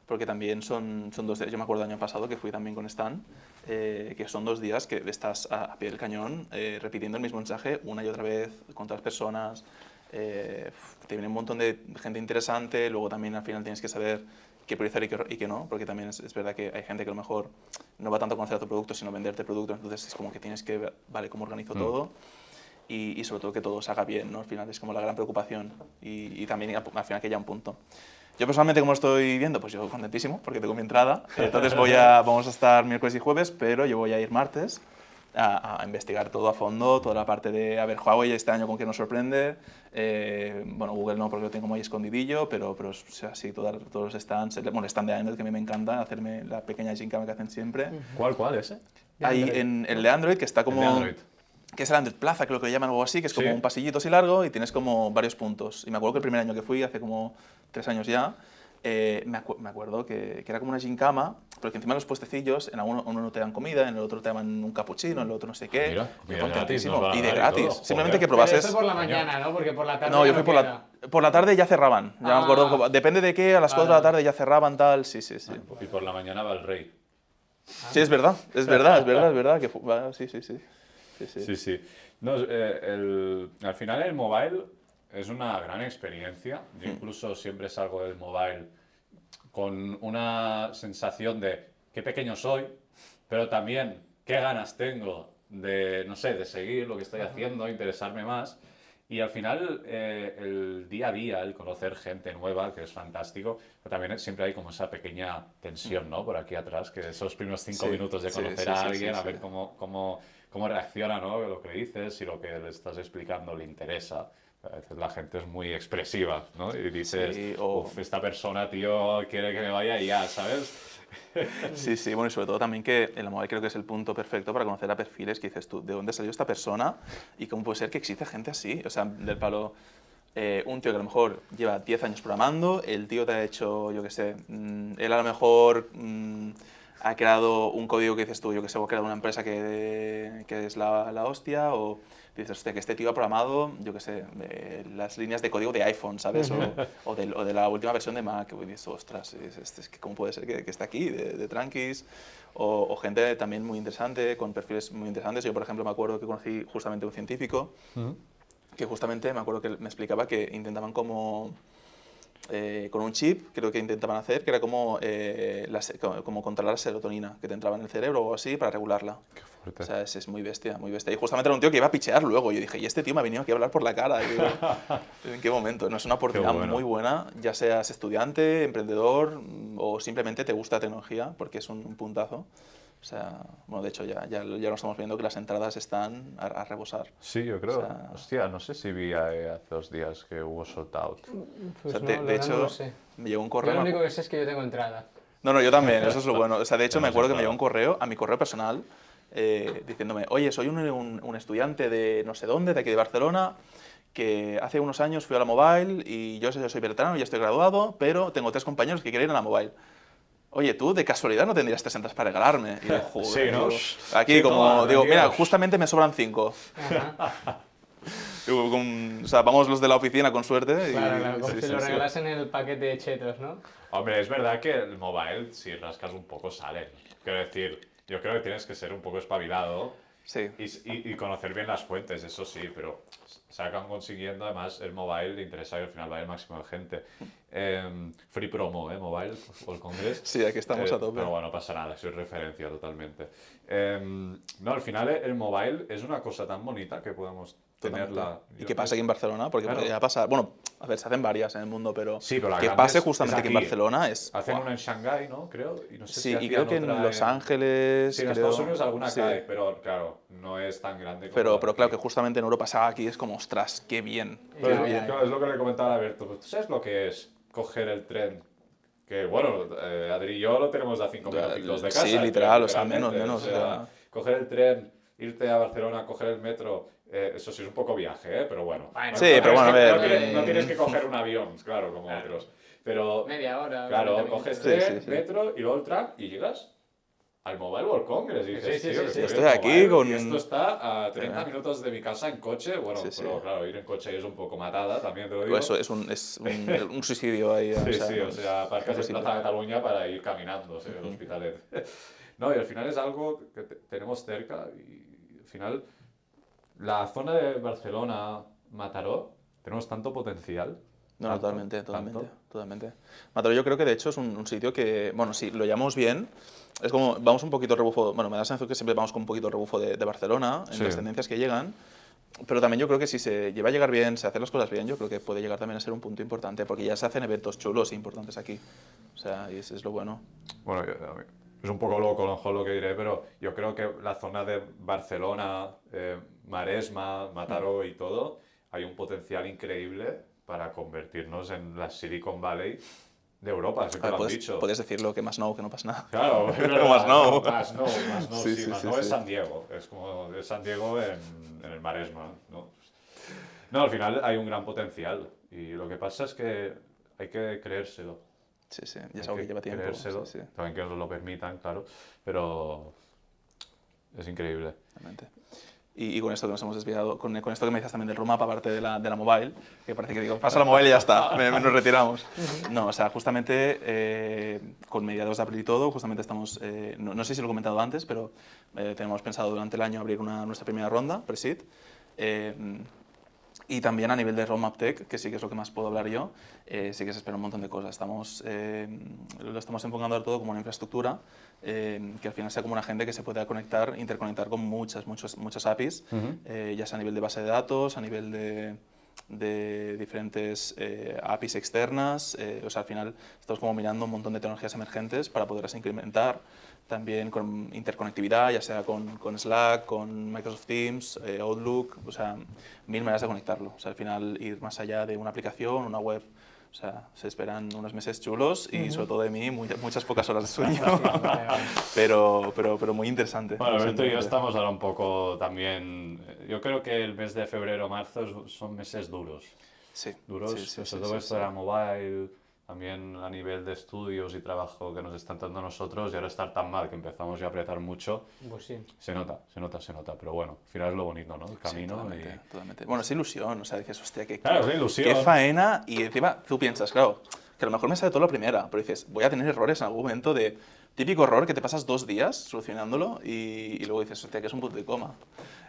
porque también son 2 días, yo me acuerdo el año pasado que fui también con Stan, que son 2 días que estás a pie del cañón repitiendo el mismo mensaje una y otra vez con otras personas, te viene un montón de gente interesante, luego también al final tienes que saber qué priorizar y qué no, porque también es verdad que hay gente que a lo mejor no va tanto a conocer a tu producto, sino venderte producto, entonces es como que tienes que ver, vale, cómo organizo todo. Y sobre todo que todo se haga bien, ¿no? Al final es como la gran preocupación y también al final que haya un punto. Yo personalmente, como lo estoy viendo, pues yo contentísimo porque tengo mi entrada. Entonces vamos a estar miércoles y jueves, pero yo voy a ir martes a investigar todo a fondo, toda la parte de, a ver, Huawei este año con qué nos sorprende. Bueno, Google no, porque lo tengo como ahí escondidillo, pero o sea, sí, todos los stands, bueno, el stand de Android que a mí me encanta, hacerme la pequeña gincama que hacen siempre. ¿Cuál ese? Hay en el de Android, que está como... El de Android. Que es el Android Plaza, creo que lo llaman o algo así, que es como Sí. un pasillito así largo y tienes como varios puntos. Y me acuerdo que el primer año que fui, hace como 3 años ya, me acuerdo que era como una gincama, pero que encima los puestecillos, en uno te dan comida, en el otro te dan un cappuccino, en el otro no sé qué. Mira, Yo comida contentísimo. gratis, nos van a Y de dar y gratis. todo. Simplemente que Pero probases... eso por la mañana, ¿no? Porque por la tarde No, yo ya fui queda. por la tarde ya cerraban. Ya me Ah. acuerdo, depende de qué, a las 4 de la tarde ya cerraban, tal, sí. Y por la mañana va el rey. Sí, es verdad. Que sí. Sí. No, al final el mobile es una gran experiencia. Yo incluso siempre salgo del mobile con una sensación de qué pequeño soy, pero también qué ganas tengo de, no sé, de seguir lo que estoy haciendo, interesarme más. Y al final el día a día, el conocer gente nueva, que es fantástico, pero también siempre hay como esa pequeña tensión, ¿no? Por aquí atrás, que esos primeros 5 Sí, minutos de sí, conocer sí, a sí, alguien, sí, a ver sí. cómo reacciona, ¿no? Lo que dices, si lo que le estás explicando le interesa. A veces la gente es muy expresiva, ¿no? Y dices, Sí, o- "Uf, esta persona, tío, quiere que me vaya y ya, ¿sabes?" Sí, bueno, y sobre todo también que el mobile creo que es el punto perfecto para conocer a perfiles que dices tú, ¿de dónde salió esta persona? ¿Y cómo puede ser que existe gente así? O sea, del palo, un tío que a lo mejor lleva 10 años programando, el tío te ha hecho, yo qué sé, él a lo mejor ha creado un código que dices tú, yo que sé, o ha creado una empresa que es la hostia, o dices, hostia, que este tío ha programado, yo qué sé, las líneas de código de iPhone, ¿sabes? O de la última versión de Mac, y dices, ostras, es que ¿cómo puede ser que esté aquí, de tranquis? O gente también muy interesante, con perfiles muy interesantes. Yo, por ejemplo, me acuerdo que conocí justamente un científico, que justamente me acuerdo que me explicaba que intentaban como... con un chip, creo que intentaban hacer, que era como, como controlar la serotonina que te entraba en el cerebro o así para regularla. Qué fuerte. O sea, es muy bestia, muy bestia. Y justamente era un tío que iba a pichear luego. Yo dije, y este tío me ha venido aquí a hablar por la cara. Y digo, ¿en qué momento? No, es una oportunidad bueno. muy buena, ya seas estudiante, emprendedor o simplemente te gusta la tecnología, porque es un puntazo. O sea, bueno, de hecho ya lo estamos viendo que las entradas están a rebosar. Sí, yo creo. O sea- Hostia, no sé si vi hace 2 días que hubo sold out. Pues O sea, no, de la verdad hecho, no lo sé. me llegó un Yo correo... lo único que sé es que yo tengo entrada. No, yo también, eso es lo bueno. O sea, de hecho, me Hemos acuerdo que me llegó entrado. un correo, a mi correo personal, diciéndome, oye, soy un estudiante de no sé dónde, de aquí de Barcelona, que hace unos años fui a la Mobile y yo soy veterano, ya estoy graduado, pero tengo 3 compañeros que quieren ir a la Mobile. Oye, tú de casualidad no tendrías 3 entradas para regalarme. Y yo, joder, Sí, ¿no? digo, aquí Sí, como, toma, digo, mira, tranquilos. justamente me sobran 5. Ajá. O sea, vamos los de la oficina con suerte. Y, Claro, como sí, si sí, lo sí. regalasen en el paquete de chetos, ¿no? Hombre, es verdad que el mobile, si rascas un poco, sale. Quiero decir, yo creo que tienes que ser un poco espabilado Sí. y conocer bien las fuentes, eso sí, pero se acaban consiguiendo, además, el mobile le interesa y al final va el máximo de gente. Free promo, Mobile World Congress. Sí, aquí estamos a tope. Pero bueno, no pasa nada, soy referencia totalmente. No, al final el mobile es una cosa tan bonita que podemos tenerla. Y que pase aquí en Barcelona, porque Claro. ya pasa. Bueno, a ver, se hacen varias en el mundo, pero Sí, pero la que grande pase es justamente aquí en aquí. Barcelona es. Hacen ¡buah! una en Shanghái, ¿no? Creo. Y no sé Sí, si y creo hacían que en otra Los Ángeles. Sí, en creo, Estados Unidos alguna sí. cae, pero claro, no es tan grande como Pero la de claro, que aquí. justamente en Europa se haga aquí es como, ostras, qué bien. Pero, Ya, ya, claro, es lo que le comentaba a Alberto. ¿Tú sabes lo que es coger el tren? Que bueno, Adri y yo lo tenemos a 5 minutitos de casa. Sí, literal, o sea, literalmente. menos. O sea, coger el tren, irte a Barcelona, coger el metro, eso sí es un poco viaje, pero bueno. Bueno, Sí, pero bueno, a ver, No tienes que coger un avión, claro, como otros. Pero, media hora. claro, 40 coges minutos. tren, sí. metro y luego el tram y llegas al Mobile World Congress. Y dices, Sí, tío, sí, sí. que Estoy en aquí Mobile con- Y esto está a 30 minutos de mi casa en coche. Bueno, Sí, sí. pero claro, ir en coche es un poco matada, también te lo digo. Eso es un suicidio ahí. Sí, no o es sea, aparcas en imposible. Plaza Cataluña para ir caminando, ¿sí? El Hospitalet. No, y al final es algo que tenemos cerca y al final la zona de Barcelona, Mataró, tenemos tanto potencial. No, tanto, totalmente. tanto. Mataró yo creo que de hecho es un sitio que, bueno, si lo llamamos bien, es como, vamos un poquito rebufo, bueno, me da la sensación que siempre vamos con un poquito rebufo de Barcelona, en Sí. las tendencias que llegan, pero también yo creo que si se lleva a llegar bien, se hacen las cosas bien, yo creo que puede llegar también a ser un punto importante, porque ya se hacen eventos chulos e importantes aquí. O sea, y eso es lo bueno. Bueno, es un poco loco a lo mejor lo que diré, pero yo creo que la zona de Barcelona, Maresma, Mataró y todo, hay un potencial increíble para convertirnos en la Silicon Valley de Europa, siempre lo han dicho. Puedes decirlo que más no, que no pasa nada. Claro, Más no. Más no, Sí, sí, sí, más sí, no es sí. San Diego, es como de San Diego en el Maresma, ¿no? No, al final hay un gran potencial y lo que pasa es que hay que creérselo. Sí, sí, ya Hay es algo que lleva tiempo. creérselo, Sí, sí, también que nos lo permitan, claro, pero es increíble. realmente. Y con esto que nos hemos desviado, con esto que me dices también del roadmap, aparte de la mobile, que parece que digo, pasa la mobile y ya está, nos retiramos. No, o sea, justamente con mediados de abril y todo, justamente estamos, no sé si lo he comentado antes, pero tenemos pensado durante el año abrir nuestra primera ronda, pre-seed. Y también a nivel de Roadmap Tech, que sí que es lo que más puedo hablar yo, sí que se espera un montón de cosas. Lo estamos enfocando todo como una infraestructura que al final sea como una gente que se pueda conectar, interconectar con muchas APIs, ya sea a nivel de base de datos, a nivel de diferentes APIs externas. O sea, al final estamos como mirando un montón de tecnologías emergentes para poderlas incrementar. También con interconectividad, ya sea con Slack, con Microsoft Teams, Outlook, o sea, mil maneras de conectarlo. O sea, al final ir más allá de una aplicación, una web. O sea, se esperan unos meses chulos y sobre todo de mí muchas pocas horas de sueño, pero muy interesante. Bueno, muy Alberto y yo interesante. estamos ahora un poco también... Yo creo que el mes de febrero, marzo son meses duros. Sí, Duros, sí, sí, sobre sí, todo sí, esto sí. de la mobile, también a nivel de estudios y trabajo que nos están dando nosotros, y ahora estar tan mal que empezamos ya a apretar mucho, Pues sí. se nota, pero bueno, al final es lo bonito, ¿no? El Sí, camino totalmente, y... totalmente. Bueno, es ilusión, o sea, dices, hostia, Claro, es ilusión. qué faena, y encima tú piensas, claro, que a lo mejor me sale todo la primera, pero dices, voy a tener errores en algún momento de típico error que te pasas 2 días solucionándolo y luego dices, hostia, que es un punto de coma.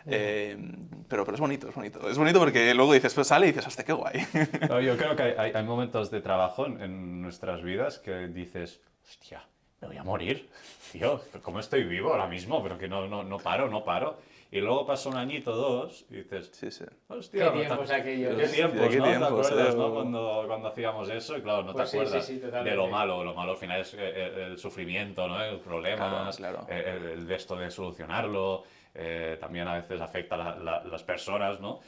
Pero es bonito, es bonito. Es bonito porque luego dices, pues sale y dices, hostia, qué guay. No, yo creo que hay momentos de trabajo en nuestras vidas que dices, hostia, me voy a morir, tío, ¿cómo estoy vivo ahora mismo? Pero que no paro. Y luego pasa un añito, 2, y dices, Sí, sí. hostia, ¿Qué tiempos aquellos? ¿Qué tiempos, qué ¿no? ¿Te tiempos, acuerdas, no? Cuando hacíamos eso, y claro, no Pues te sí, acuerdas sí, sí, totalmente. de lo malo. Lo malo al final es el sufrimiento, ¿no? El problema, Claro. el de esto de solucionarlo, también a veces afecta a las personas, ¿no?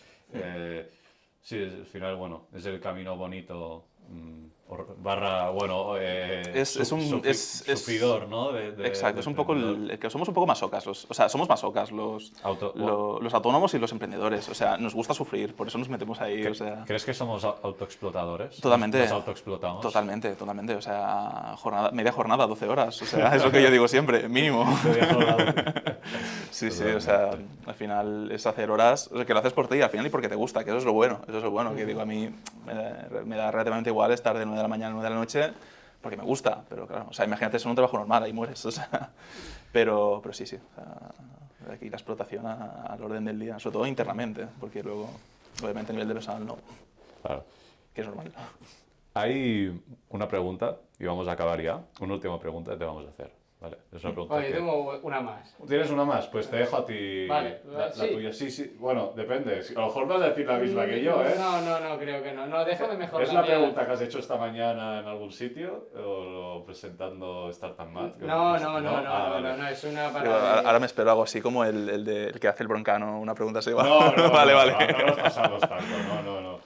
Sí, al final, bueno, es el camino bonito, barra, bueno, sufridor, ¿no? Exacto, es un poco emprendedor. que somos un poco masocas, o sea, somos masocas los autónomos y los emprendedores, o sea, nos gusta sufrir, por eso nos metemos ahí, o sea... ¿Crees que somos autoexplotadores? Totalmente. ¿Nos autoexplotamos? Totalmente, o sea, media jornada, 12 horas, o sea, es lo que yo digo siempre, mínimo. Sí, o sea, al final es hacer horas, o sea, que lo haces por ti al final y porque te gusta, que eso es lo bueno, que digo, a mí me da relativamente igual estar de 9 de la mañana a 9 de la noche porque me gusta, pero claro, o sea, imagínate, eso es un trabajo normal, ahí mueres, o sea, pero sí, o sea, aquí la explotación al orden del día, sobre todo internamente, porque luego, obviamente a nivel de personal no, Claro. que es normal. Hay una pregunta, y vamos a acabar ya, una última pregunta que te vamos a hacer. Vale, es una pregunta Oye, que- tengo una más. ¿Tienes una más? Pues te dejo a ti Vale, la sí. tuya. Sí, bueno, depende. A lo mejor vas a decir la misma que yo, ¿eh? No, creo que no. No, déjame mejor ¿Es la mía. pregunta que has hecho esta mañana en algún sitio? ¿O presentando Startup Mad? No, vale. es una Digo, para... ahora me espero algo así como el que hace el broncano, una pregunta así. No, vale. no nos pasamos tanto, no.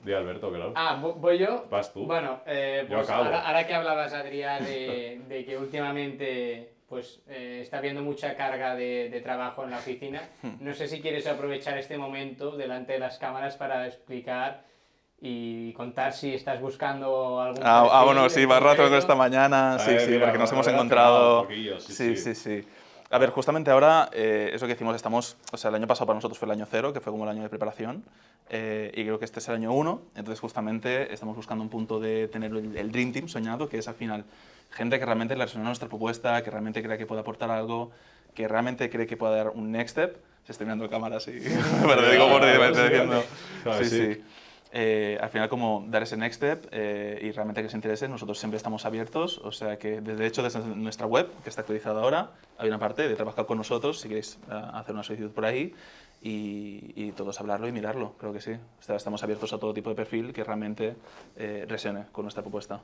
Di Alberto, claro. ¿voy yo? Vas tú. Bueno, Yo pues acabo. ahora que hablabas, Adrián, de que últimamente pues, está habiendo mucha carga de trabajo en la oficina, no sé si quieres aprovechar este momento delante de las cámaras para explicar y contar si estás buscando algún Bueno, perfil sí, en más rato concreto. esta mañana, sí, Mira, porque nos hemos relacionado encontrado... un poquillo, Sí. A ver, justamente ahora, eso que decimos, o sea, el año pasado para nosotros fue el año 0, que fue como el año de preparación, y creo que este es el año 1, entonces justamente estamos buscando un punto de tener el Dream Team soñado, que es al final gente que realmente le resuena nuestra propuesta, que realmente cree que puede aportar algo, que realmente cree que puede dar un next step. Se estoy mirando cámara así, pero te digo por ti, me estoy diciendo. Claro, sí. Al final, como dar ese next step y realmente que se interese, nosotros siempre estamos abiertos. O sea que, de hecho, desde nuestra web, que está actualizada ahora, hay una parte de trabajar con nosotros, si queréis hacer una solicitud por ahí. y todos hablarlo y mirarlo, creo que sí. O sea, estamos abiertos a todo tipo de perfil que realmente resuene con nuestra propuesta.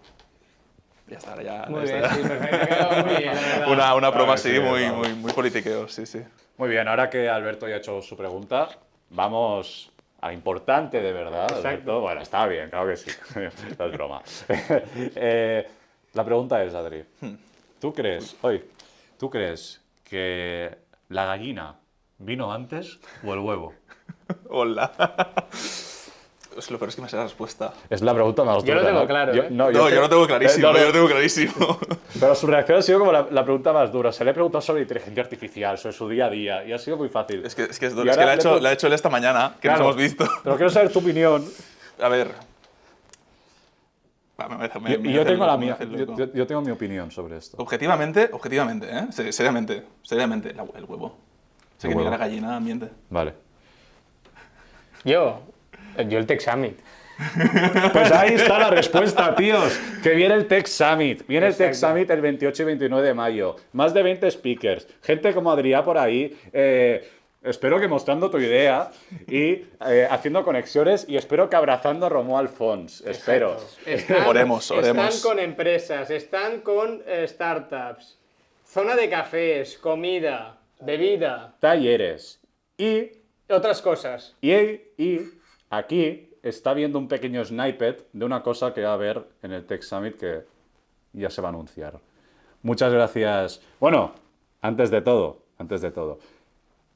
Ya está, ya. Muy ya bien, está. sí, perfecto. Quedó muy bien, la verdad. Una broma sí, así, vamos. muy politiqueo, sí, sí. Muy bien, ahora que Alberto ya ha hecho su pregunta, vamos a lo importante de verdad. Exacto. Alberto. Bueno, está bien, claro que sí. Esta es broma. La pregunta es, Adri, ¿tú crees que la gallina vino antes o el huevo? Hola. Es lo peor es que me sé la respuesta. Es la pregunta más Yo lo dura, tengo ¿no? claro, ¿eh? No, yo lo tengo clarísimo, no, no. yo lo tengo clarísimo. Pero su reacción ha sido como la pregunta más dura. Se le he preguntado sobre inteligencia artificial, sobre su día a día, y ha sido muy fácil. Es que Y la ahora ha hecho él esta mañana, que Claro, nos hemos visto. Pero quiero saber tu opinión. A ver. Va, me Y voy a yo hacer tengo loco, la me voy mía. a hacer loco. Yo tengo mi opinión sobre esto. Objetivamente, ¿eh? Seriamente, el huevo. Sé que huevo. la gallina miente. Vale. Yo el Tech Summit. Pues ahí está la respuesta, tíos. Que viene el Tech Summit. Viene el Tech Exacto. Summit el 28 y 29 de mayo. Más de 20 speakers. Gente como Adrià por ahí. Espero que mostrando tu idea y haciendo conexiones y espero que abrazando a Romuald Fons. Espero. Oremos. Están con empresas, están con startups, zona de cafés, comida, bebida, Talleres. Y otras cosas. Y aquí está viendo un pequeño snippet de una cosa que va a haber en el Tech Summit que ya se va a anunciar. Muchas gracias. Bueno, antes de todo,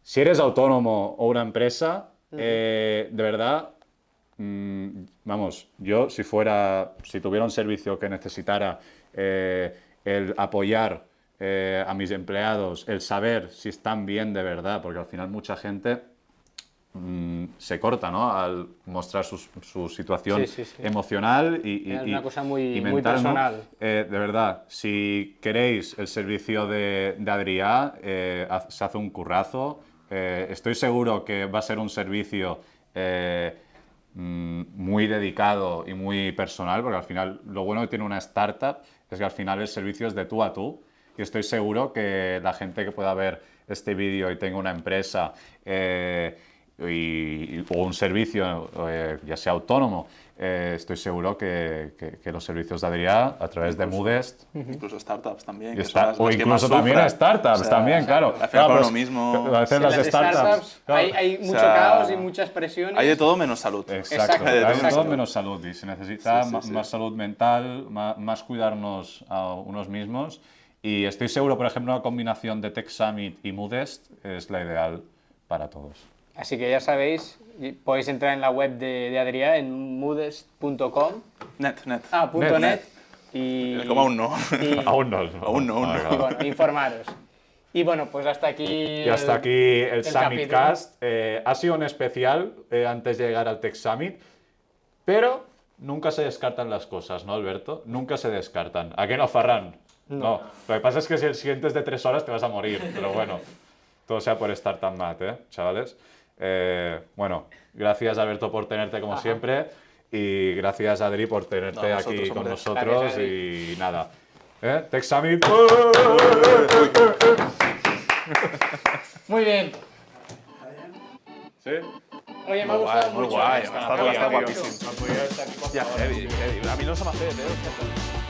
si eres autónomo o una empresa, de verdad, vamos, yo si tuviera un servicio que necesitara el apoyar a mis empleados, el saber si están bien de verdad, porque al final mucha gente se corta, ¿no? Al mostrar su situación Sí. emocional y Es una cosa muy mental, ¿no? personal. De verdad, si queréis el servicio de Adrià, se hace un currazo. Estoy seguro que va a ser un servicio muy dedicado y muy personal, porque al final lo bueno que tiene una startup es que al final el servicio es de tú a tú. Y estoy seguro que la gente que pueda ver este vídeo y tenga una empresa o un servicio, ya sea autónomo, estoy seguro que los servicios de Adrià a través de Moodest Incluso startups también. y que son las o que más incluso también sufran. startups, O sea, también, claro. Al final Claro, para pues, uno mismo. a veces En las las startups claro, hay mucho sea, caos y muchas presiones. Hay de todo menos salud. Exacto, Hay de hay todo todo salud. menos salud y se necesita Sí, sí. más salud mental, más cuidarnos a unos mismos. Y estoy seguro, por ejemplo, una combinación de Tech Summit y Moodest es la ideal para todos. Así que ya sabéis, podéis entrar en la web de Adrià en moodest.com. Net. .net y, Como aún no. y, Aún no. Aún no. y bueno, informaros. Y bueno, pues hasta aquí. Y hasta aquí el Summit capítulo. Cast. Ha sido un especial antes de llegar al Tech Summit, pero nunca se descartan las cosas, ¿no, Alberto? Nunca se descartan. ¿A qué no, Farran? No. Lo que pasa es que si el siguiente es de 3 horas te vas a morir, pero bueno, todo sea por estar tan mat, chavales. Bueno, gracias, Alberto, por tenerte como siempre y gracias, Adri, por tenerte No, aquí vosotros, con hombre. nosotros Gracias, y nada. Tech Summit. Muy bien. ¿Sí? Oye, me ha gustado Muy mucho. guay. Está Ha estado guapísimo. guapísimo. No podía estar aquí, por Ya, favor. heavy. A mí no se me hace,